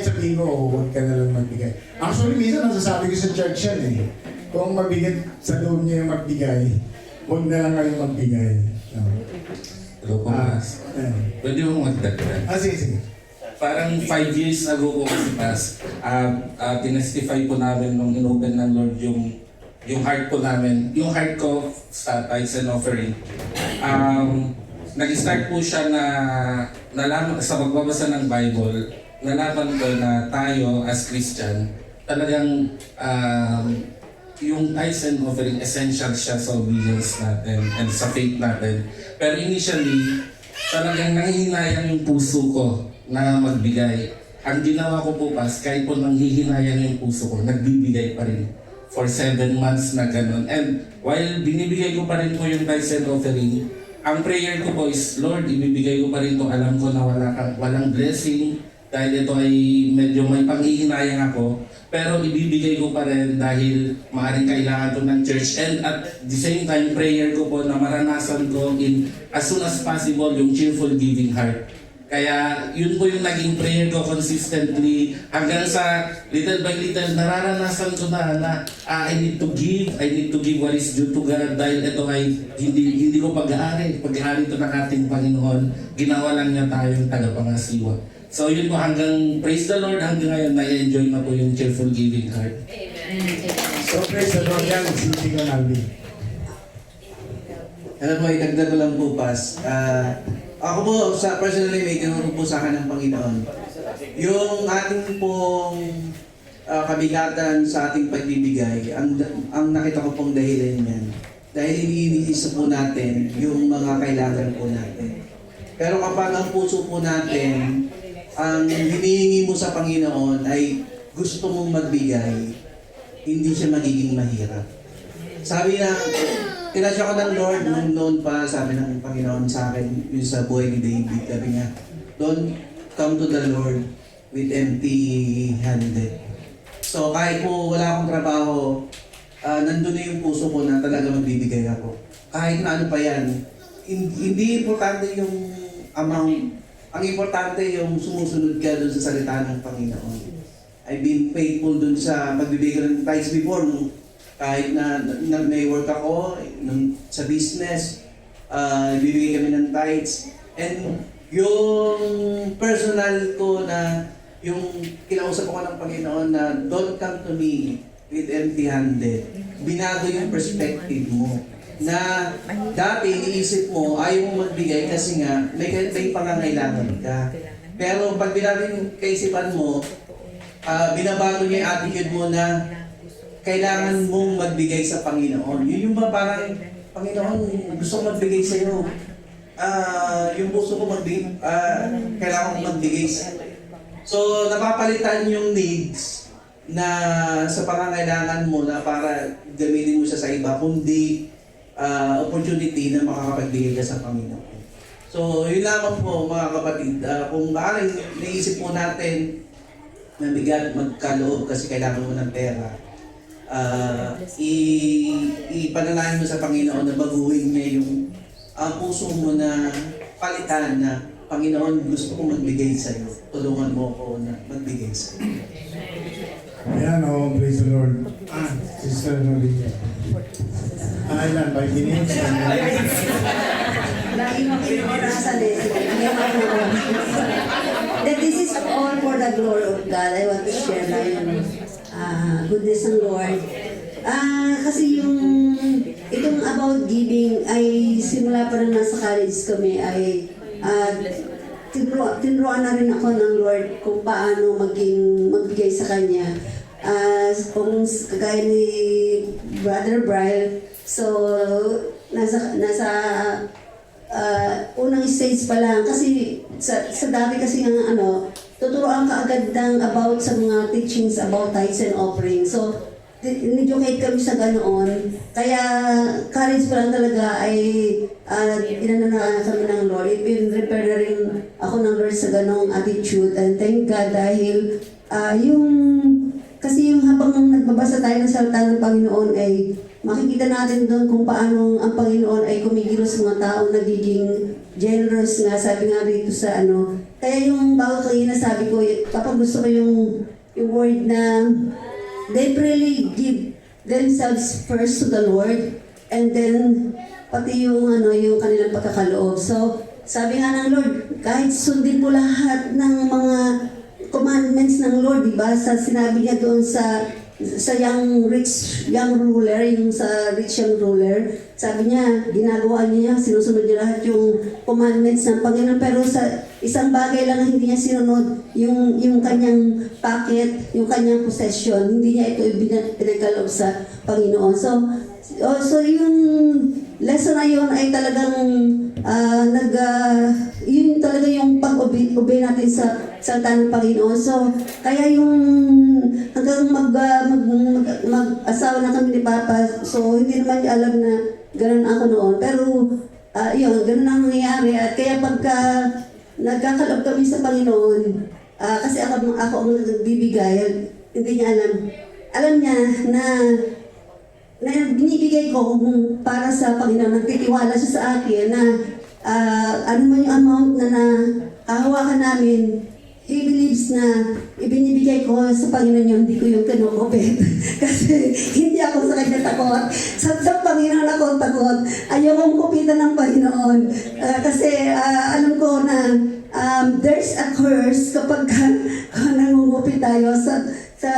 sabihin ko, huwag ka na lang magbigay. Actually, minsan nasasabi ko sa church yan eh. Kung mabigat sa loob niya yung magbigay, huwag na lang kayo magbigay. Hello po, Mas. Pwede mo magdagdag? Sige. Parang 5 years ago po kasi, Mas, tinestify po namin nung inopen ng Lord yung heart po namin, yung heart ko sa tithes and offering. Nag-start po siya na nalaman sa pagbabasa ng Bible, nalaman ko na tayo as Christian, talagang yung tithes and offering essential siya sa obedience natin and sa faith natin. Pero initially, talagang nanghihinayang yung puso ko na magbigay. Ang ginawa ko po, Pas, kahit po nanghihinayang yung puso ko, nagbibigay pa rin for 7 months na ganun. And while binibigay ko pa rin po yung tithes and offering, ang prayer ko po is, Lord, ibibigay ko pa rin to. Alam ko na walang blessing dahil ito ay medyo may panghihinayang ako. pero ibibigay ko pa rin dahil maaaring kailangan to ng church, and at the same time, prayer ko po na maranasan ko in as soon as possible yung cheerful giving heart. Kaya yun po yung naging prayer ko consistently hanggang sa little by little nararanasan ko na I need to give what is due to God dahil ito ay hindi ko pag-aari ito ng ating Panginoon. Ginawa lang niya tayong tagapangasiwa. So yun po hanggang praise the Lord hanggang ngayon na-enjoy na po yung cheerful giving heart. So praise the Lord yan, si Chico Naldi. Alam mo, idagdag ko lang po, Pas. Ako po, personally, may tinuro po sa akin ng Panginoon. Yung ating pong kabigatan sa ating pagbibigay, ang nakita ko pong dahilan yan. Dahil iniisa po natin yung mga kailangan po natin. Pero kapag ang puso po natin, ang hinihingi mo sa Panginoon ay gusto mong magbigay, hindi siya magiging mahirap. Sabi na, tinasya ko ng Lord nung noon pa, sabi ng Panginoon sa akin, yung sa buhay ni David, sabi niya, don't come to the Lord with empty-handed. So kahit po wala akong trabaho, nandun na yung puso ko na talaga magbibigay ako. Kahit na ano pa yan, hindi importante yung amount. Ang importante yung sumusunod ka dun sa salita ng Panginoon. I've been faithful dun sa magbibigay ng tithes before, kahit na may work ako sa business, bibigay kami ng tithes. And yung personal ko na yung kinausap ako ng Panginoon na don't come to me with empty-handed. Binago yung perspective mo. Na dati iniisip mo, ayaw mo magbigay kasi nga may pangangailangan ka. Pero pag binago yung kaisipan mo, binabago niya yung attitude mo na kailangan mong magbigay sa Panginoon. Yun yung ba parang, Panginoon, gusto ko magbigay sa iyo. Yung puso ko magbigay, kailangan kong magbigay sa iyo. So, napapalitan yung needs na sa pangangailangan mo na para gamitin mo siya sa iba, kundi opportunity na makakapagbigay ka sa Panginoon. So, yun lamang po mga kapatid. Kung maaaring naisip po natin na bigat magkaloob kasi kailangan mo ng pera, ipanalangin mo sa Panginoon na baguhin niya yung puso mo na palitan na Panginoon, gusto ko magbigay sa iyo. Tulungan mo ako na magbigay sa iyo. Ayan, praise the Lord. Sister Naldi. Ilan, 5 minutes? Lagi mo pinag-orasan that this is all for the glory of God. I want to share na yung goodness ng Lord. Kasi itong about giving ay simula pa rin nasa college kami ay tinuruan na rin ako ng Lord kung paano magbigay sa Kanya. Kung kagaya ni Brother Brian, so nasa unang stage pa lang kasi sa dati kasi ng tuturuan ka agad ng about sa mga teachings about tithes and offerings. So in-educate kami sa ganoon. Kaya college pa lang talaga ay inano na kami ng Lord. Pin-repair na rin ako ng Lord sa ganoong attitude. And thank God dahil kasi yung habang nagbabasa tayo ng salita ng Panginoon ay makikita natin doon kung paano ang Panginoon ay kumikilos sa mga taong nagiging generous nga. Sabi nga rito sa Kaya yung bago kanina sabi ko, kapag gusto ko yung word na they really give themselves first to the Lord and then pati yung kanilang pagkakaloob. So, sabi nga ng Lord, kahit sundin po lahat ng mga commandments ng Lord, di ba? Sa sinabi niya doon sa young ruler, yung sa rich young ruler, sabi niya, ginagawa niya, sinusunod niya lahat yung commandments ng Panginoon, pero sa isang bagay lang hindi niya sinunod, yung kanyang packet, yung kanyang possession, hindi niya ito pinagkaloob sa Panginoon. So yung lesson na yun ay talagang yun talaga yung pag-obey natin sa salita ng Panginoon. So, kaya yung hanggang mag-asawa na kami ni Papa, so hindi naman niya alam na ganun ako noon. Pero, yun, ganun ang nangyayari. At kaya pagka nagkakalob kami sa Panginoon, kasi ako ang nagbibigay, hindi niya alam. Alam niya na binibigay ko para sa Panginoon. Nagtitiwala siya sa akin na ano man yung amount na hahawakan namin, he believes na ibinibigay ko sa Panginoon yun, hindi ko yung kinukupit. Kasi hindi ako sa kanya takot. Sa Panginoon ako takot. Ayokong kupitan ng Panginoon. Kasi alam ko na there's a curse kapag nangungupit tayo sa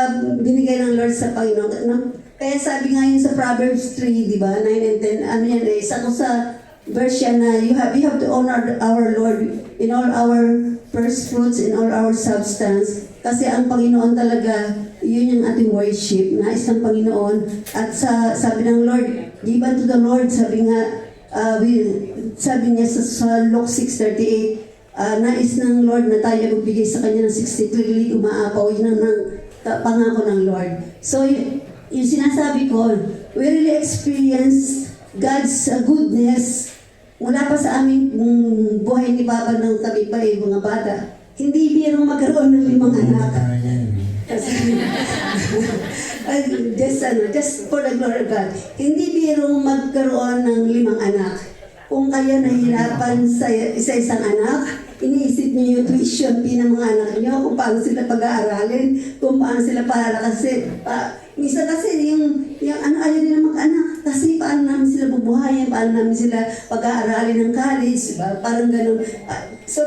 binigay ng Lord sa Panginoon. No? Kaya sabi nga yun sa Proverbs 3, di ba? 9 and 10, ano yan eh, isa ko sa verse yan na we have to honor our Lord in all our first fruits, in all our substance. Kasi ang Panginoon talaga, yun yung ating worship, nais ng Panginoon. At sabi ng Lord, give unto the Lord, sabi nga, sabi niya sa Luke 6:38, nais ng Lord na tayo magbigay sa Kanya ng 63 umaapaw, yun ang pangako ng Lord. So, yung sinasabi ko, we really experience God's goodness mula pa sa aming buhay ni Papa nang kami pa mga bata. Hindi birong magkaroon ng 5 anak. Kasi, just for the glory of God. Hindi birong magkaroon ng 5 anak. Kung kayo nahihirapan sa isang anak, iniisip niyo yung tuition fee ng mga anak niyo, kung paano sila pag-aaralin, kung paano sila para kasi, minsan kasi yung ayaw nila mag-anak, kasi paano namin sila bubuhayin, paano namin sila pag-aaralin ng college, parang ganun. So,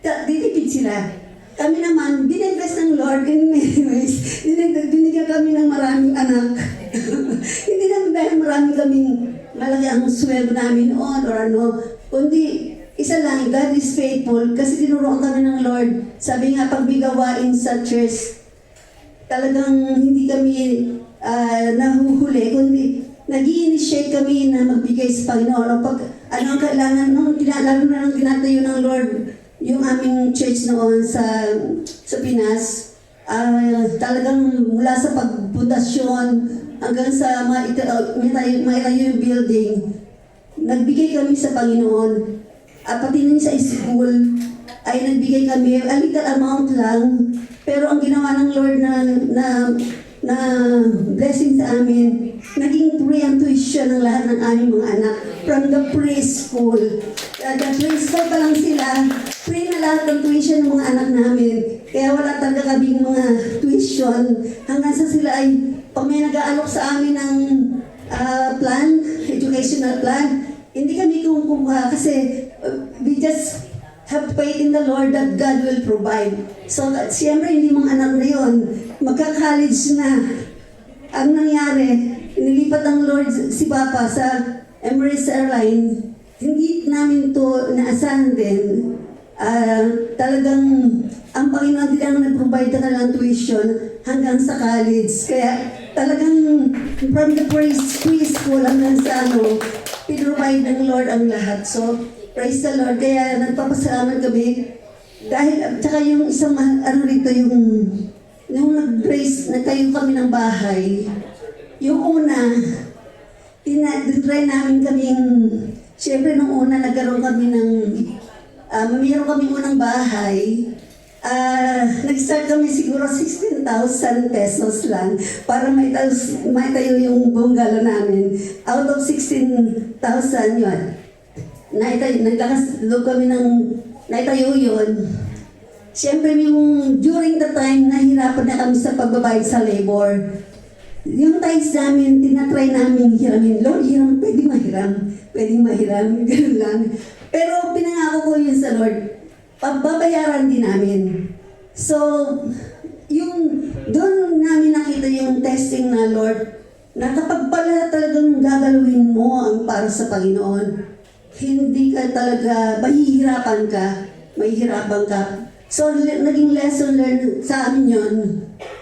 ditipid sila. Kami naman, bininvest ng Lord in many ways. Binigyan kami ng maraming anak. Hindi naman dahil marami kaming malaki ang sweldo namin noon or ano, kundi isa lang, God is faithful kasi tinuruan kami ng Lord. Sabi nga, pag may gawain sa church, talagang hindi kami nahuhuli, kundi nag-i-initiate kami na magbigay sa Panginoon. O pag ano ang kailangan, lalo na nung tinatayo ng Lord, yung aming church noon sa Pinas, talagang mula sa pagpundasyon hanggang sa maitayo yung building, nagbigay kami sa Panginoon. At pati nung sa school, ay nagbigay kami, a little amount lang, pero ang ginawa ng Lord na blessing sa amin, naging free ang tuition ng lahat ng aming mga anak from the preschool. The preschool pa lang sila, free na lahat ng tuition ng mga anak namin. Kaya wala talaga kaming mga tuition hanggang sa sila ay pag may nag-aalok sa amin ng plan, educational plan, hindi kami kumukuha kasi we just have faith in the Lord that God will provide. So, siyempre, hindi mga anak na yun. Magka-college na. Ang nangyari, inilipat ng Lord si Papa sa Emirates Airline. Hindi namin to inaasahan din. Talagang ang Panginoon din ang nag-provide na kanilang tuition hanggang sa college. Kaya talagang from the preschool hanggang sa pinrovide ng Lord ang lahat. So, praise the Lord. Kaya nagpapasalamat kami. Dahil, tsaka yung isang, rito, yung nagtayo kami ng bahay, yung una, tinry namin kaming, syempre nung una, nagkaroon kami ng, mayroon kami unang bahay, nag-start kami siguro 16,000 pesos lang para maitayo yung bungalow namin. Out of 16,000 yun. Naglakas loob kami ng naitayo yun. Siyempre yung during the time nahirapan na kami sa pagbabayad sa labor. Yung times namin, tinatry namin hiramin. Lord, hiram, pwede mahiram, ganun lang. Pero pinangako ko yun sa Lord, pagbabayaran din namin. So, yung doon namin nakita yung testing na Lord, na kapag pala talagang gagalawin mo ang para sa Panginoon, hindi ka talaga, mahihirapan ka. So, naging lesson learned sa amin yun.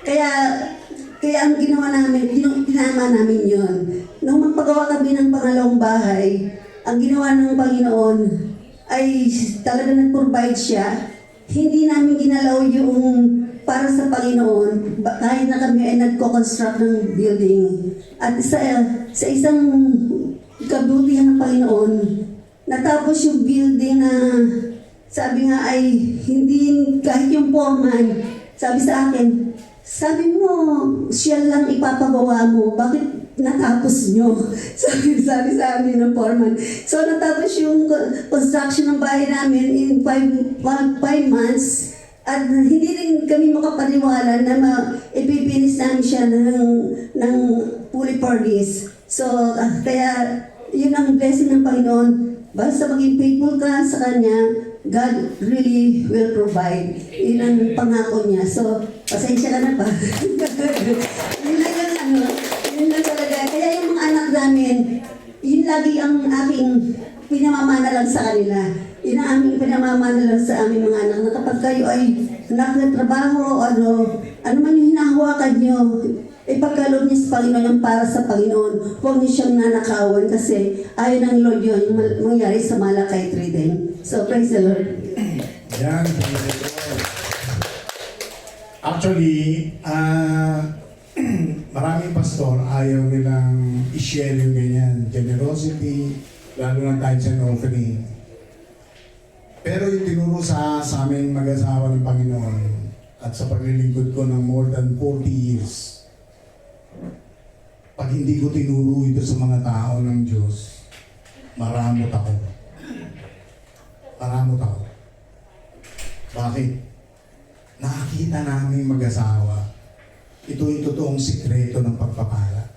Kaya ang ginawa namin, tinama namin yun. Nung magpagawa kami ng pangalawang bahay, ang ginawa ng Panginoon ay talaga nag-provide siya. Hindi namin ginalaw yung para sa Panginoon kahit na kami ay nagko-construct ng building. At sa isang kabutihan ng Panginoon, natapos yung building na sabi nga ay hindi kahit yung foreman, sabi sa akin, sabi mo, siya lang ipapagawa mo, bakit natapos nyo? sabi sa amin ng foreman. So natapos yung construction ng bahay namin in 5 months. At hindi rin kami makapaniwala na ipipinis namin siya ng fully furnished. So kaya yun ang blessing ng Panginoon. Basta maging faithful ka sa Kanya, God really will provide. Yun ang pangako niya. So, pasensya ka na pa. Yun lang yung yun lang talaga. Kaya yung mga anak namin, yun lagi ang aking pinamamana lang sa kanila. Yun ang aming pinamamana lang sa aming mga anak. Na kapag kayo ay nagtatrabaho, ano man yung hinahawakan nyo, ipagkaloob niya sa Panginoon yung para sa Panginoon. Huwag niyo siyang nanakawan kasi ayaw ng Lord yun yung mangyari sa Malakay 3 din. So, praise the Lord. Yan, praise the Lord. Actually, maraming pastor ayaw nilang i-share yung ganyan. Generosity, lalo na tithes and offering. Pero yung tinuro sa aming mag-asawa ng Panginoon at sa paglilingkod ko ng more than 40 years, pag hindi ko tinuro ito sa mga tao ng Diyos, maramot ako. Maramot ako. Bakit? Nakakita namin mag-asawa. Ito yung totoong sikreto ng pagpapala.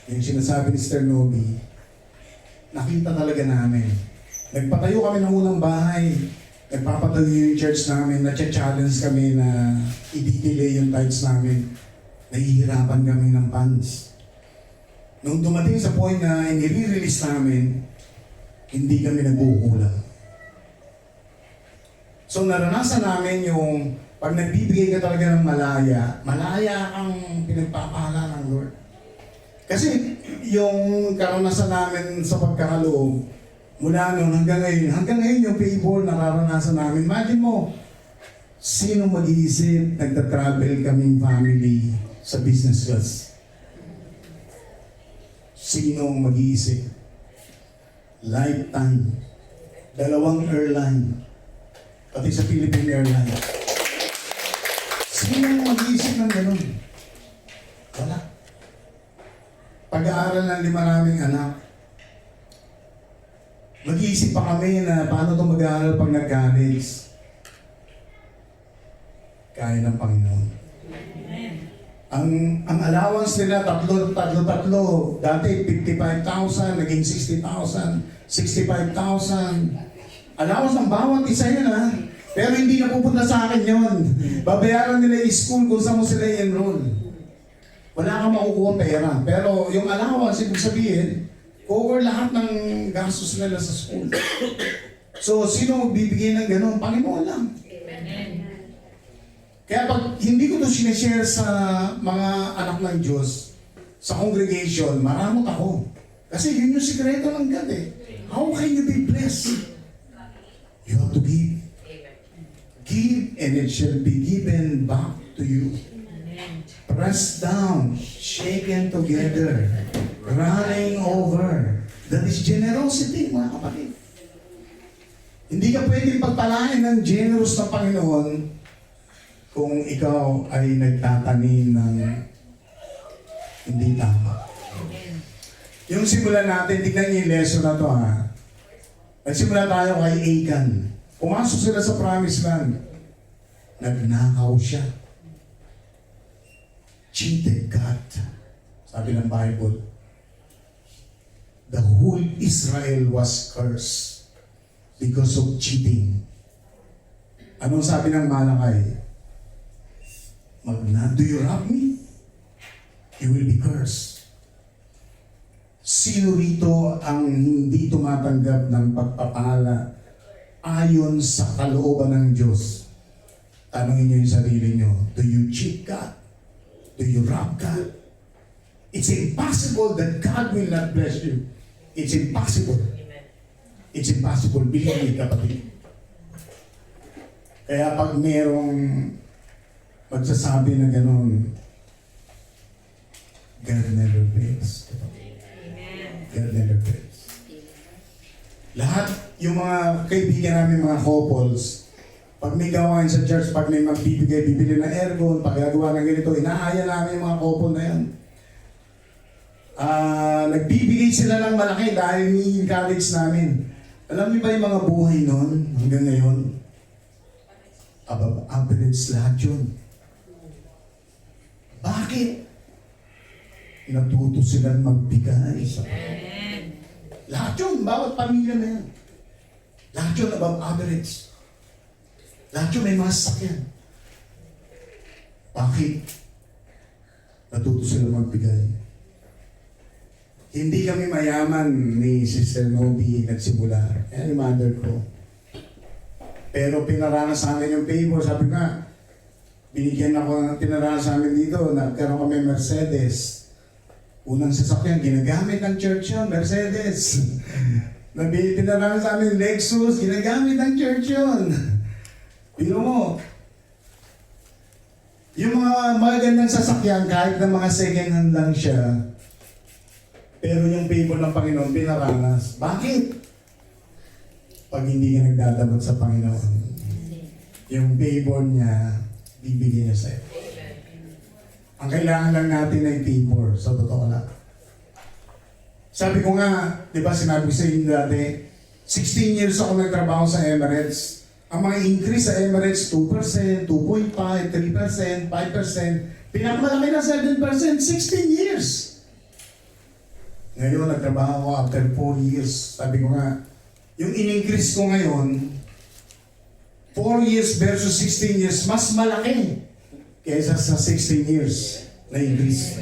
Yung sinasabi ni Sister Nobi, nakita talaga namin. Nagpatayo kami ng unang bahay. Nagpapatayo yung church namin. Nacha-challenge kami na i-delay yung tithes namin. Nahihirapan kami ng funds. Nung dumating sa point na i-release namin, hindi kami nagkukulang. So naranasan namin yung pag nagbibigay ka talaga ng malaya, malaya ang pinagpapala ng Lord. Kasi yung karanasan namin sa pagkakaloob, mula noon hanggang ngayon yung favor nararanasan namin. Imagine mo, sino mag-iisip, nagta-travel kaming family sa business class? Sino mag-iisip? Lifetime. 2 airline. Pati sa Philippine Airlines. Sino mag-iisip ng ganun? Wala. Pag-aaral ng 5 naming anak, mag-iisip pa kami na paano ito mag-aaral pag nag-college. Kaya ng Panginoon. Ang allowance nila, tatlo. Dati 55,000, naging 60,000, 65,000. Allowance ng bawat isa yun ha. Pero hindi na pupunta sa akin yun. Babayaran nila yung school kung saan mo sila i-enroll. Wala kang makukuha pera. Pero yung allowance, ibig sabihin, cover lahat ng gastos nila sa school. So, sino magbibigay ng ganun? Panginoon lang. Kaya pag hindi ko ito sinishare sa mga anak ng Diyos, sa congregation, maramot ako. Kasi yun yung sikreto ng God eh. How can you be blessed? You have to give. Give and it shall be given back to you. Pressed down, shaken together, running over. That is generosity, mga kapatid. Hindi ka pwedeng pagpalain ng generous na Panginoon kung ikaw ay nagtatanim ng hindi tama. Yung simulan natin, tignan niyo yung lesson na to ha. Nagsimula tayo kay Achan. Pumasok sila sa promised land. Nagnakaw siya. Cheated God. Sabi ng Bible. The whole Israel was cursed because of cheating. Anong sabi ng Malakay? Do you rob me? You will be cursed. Sino rito ang hindi tumatanggap ng pagpapala ayon sa kalooban ng Diyos? Tanungin niyo yung sarili niyo, do you cheat God? Do you rob God? It's impossible that God will not bless you. It's impossible. It's impossible. Believe me, kapatid. Kaya pag merong magsasabi na gano'n, God never fails. God never fails. Lahat, yung mga kaibigan namin, mga couples, Pag may gawain sa church, pag may magbibigay, bibili ng aircon, pag gagawa ng ganito, inaaya namin yung mga couple na yan. Nagbibigay sila ng malaki dahil ni-encourage namin. Alam niyo ba yung mga buhay nun hanggang ngayon? Above average lahat yun. Bakit? Natuto silang magbigay sa lahat yun, bawat pamilya na yan. Lahat yun above average. Lahat yun may mga sasakyan. Bakit? Natuto silang magbigay. Hindi kami mayaman ni Sister Nobi nagsimula. Yan yung mother ko. Pero pinaranas sa amin yung favor. Sabi nga, binigyan ako ng pinaranas sa amin dito. Nagkaroon kami Mercedes. Unang sasakyan, ginagamit ng church yun, Mercedes. Pinaranas sa amin Lexus, ginagamit ng church yun. Pero mo, yung mga magandang sasakyan, kahit na mga second hand lang siya, pero yung favor ng Panginoon, pinaranas. Bakit? Pag hindi ka nagdadabot sa Panginoon, yung favor niya, bibigyan niya sa'yo. Ang kailangan lang natin ay favor, sa totoo lang. Sabi ko nga, di ba sinabi ko sa inyo dati, 16 years ako nagtrabaho sa Emirates. Ang mga increase sa Emirates, 2%, 2.5%, 3%, 5%. Pinakamalaki na 7%, 16 years. Ngayon, nagtrabaho ako after 4 years. Sabi ko nga, yung in-increase ko ngayon, 4 years versus 16 years, mas malaki kaysa sa 16 years na increase.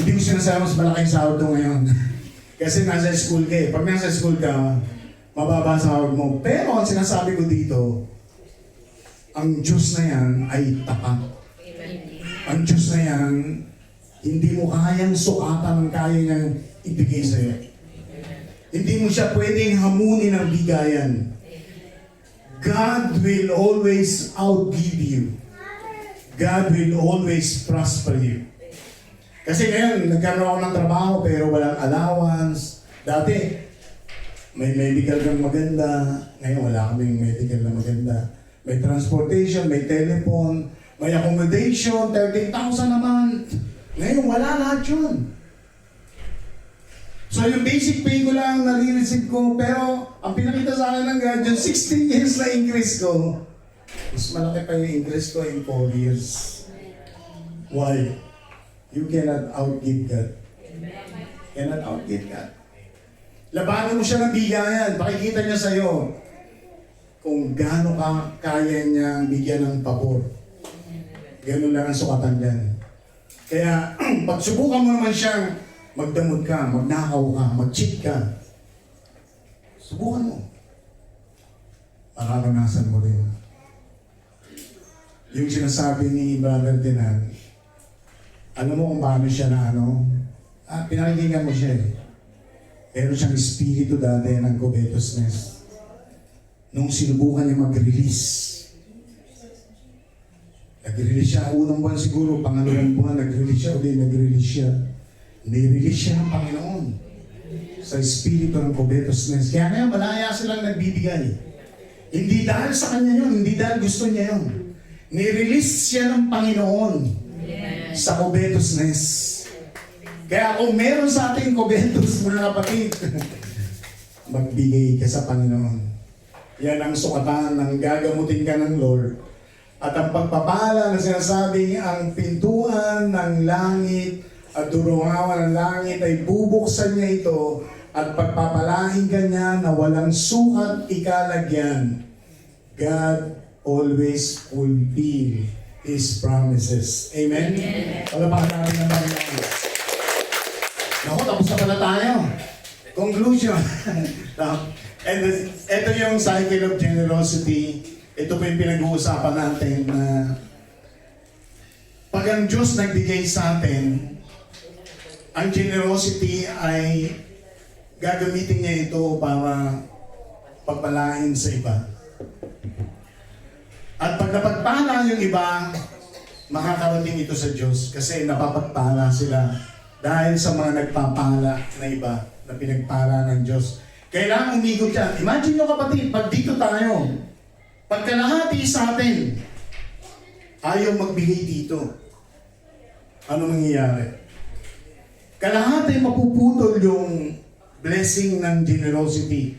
Hindi ko sinasabi mas malaking sahod ko ngayon. Kasi nasa school ka eh. Pag nasa school ka, mababa sahod mo. Pero ang sinasabi ko dito, ang Diyos na yan ay tapat. Ang Diyos na yan, hindi mo kayang sukatan ang kaya niyang ibigay sa'yo. Hindi mo siya pwedeng hamunin ng bigayan. God will always outgive you. God will always prosper you. Kasi ngayon, nagkaroon ako ng trabaho pero walang allowance. Dati, may medical kang maganda. Ngayon, wala kaming medical na maganda. May transportation, may telephone, may accommodation, 13,000 a month. Ngayon, wala lahat yun. So yung basic pay ko lang, nare-receive ko, pero ang pinakita sa akin ng God, yung 16 years na increase ko, mas malaki pa yung increase ko in 4 years. Why? You cannot outgive God. Cannot outgive God. Labanan mo siya ng bigayan, pakikita niya sa'yo kung gaano ka kaya niyang bigyan ng pabor. Ganun lang ang sukatan dyan. Kaya, pag subukan mo naman siyang magdamot ka, magnakaw ka, mag-cheat ka, subukan mo. Mararanasan mo rin. Yung sinasabi ni Brother Dinan, alam mo kung paano siya na pinakikinggan mo siya eh. Meron siyang espiritu dati ng covetousness. Nung sinubukan niya mag-release, nag-release siya, unang buwan siguro, pangalawang buwan, nag-release siya, nag-release siya. Nirelease siya ng Panginoon sa espiritu ng covetousness. Kaya ngayon, malaya silang nagbibigay. Hindi dahil sa kanya yun, hindi dahil gusto niya yun. Nirelease siya ng Panginoon sa covetousness. Kaya kung meron sa ating covetous, mga kapatid, magbigay ka sa Panginoon. Yan ang sukatan ng gagamutin ka ng Lord. At ang pagpapala na sinasabing ang pintuan ng langit at durungawan ng langit ay bubuksan niya ito at pagpapalain ka niya na walang sukat ikalagyan. God always fulfill His promises. Amen? Palapakan natin ng Panginoon. Naku, tapos na pala tayo. Conclusion. And ito yung cycle of generosity. Ito po yung pinag-uusapan natin na pag ang Diyos nagbigay sa atin, ang generosity ay gagamitin niya ito para pagpalain sa iba. At pag napagpala yung iba, makakarating ito sa Diyos kasi napapagpala sila dahil sa mga nagpapala na iba na pinagpala ng Diyos. Kailangan umikot yan. Imagine nyo kapatid, pag dito tayo, pagkalahati sa atin, ayaw magbigay dito. Ano mangyayari? Kalahati mapuputol yung blessing ng generosity.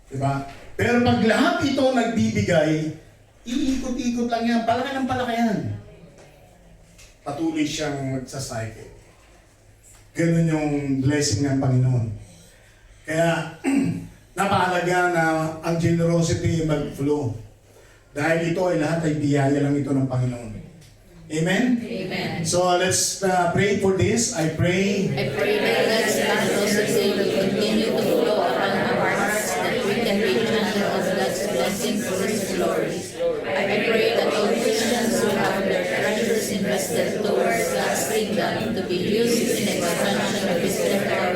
Diba? Pero pag lahat ito nagbibigay, iikot-ikot lang yan. Palaki ng palaki yan. Patuloy siyang magsacycle. Ganun yung blessing ng Panginoon. Kaya, napahalaga na ang generosity mag-flow. Dahil ito ay lahat ay biyaya lang ito ng Panginoon. Amen? Amen. So let's pray for this. I pray I pray that God's generosity will continue to flow upon our hearts, that we can be channel of God's blessing for His glory. I pray that all Christians will have their treasures invested towards God's kingdom to be used in expansion of His temporal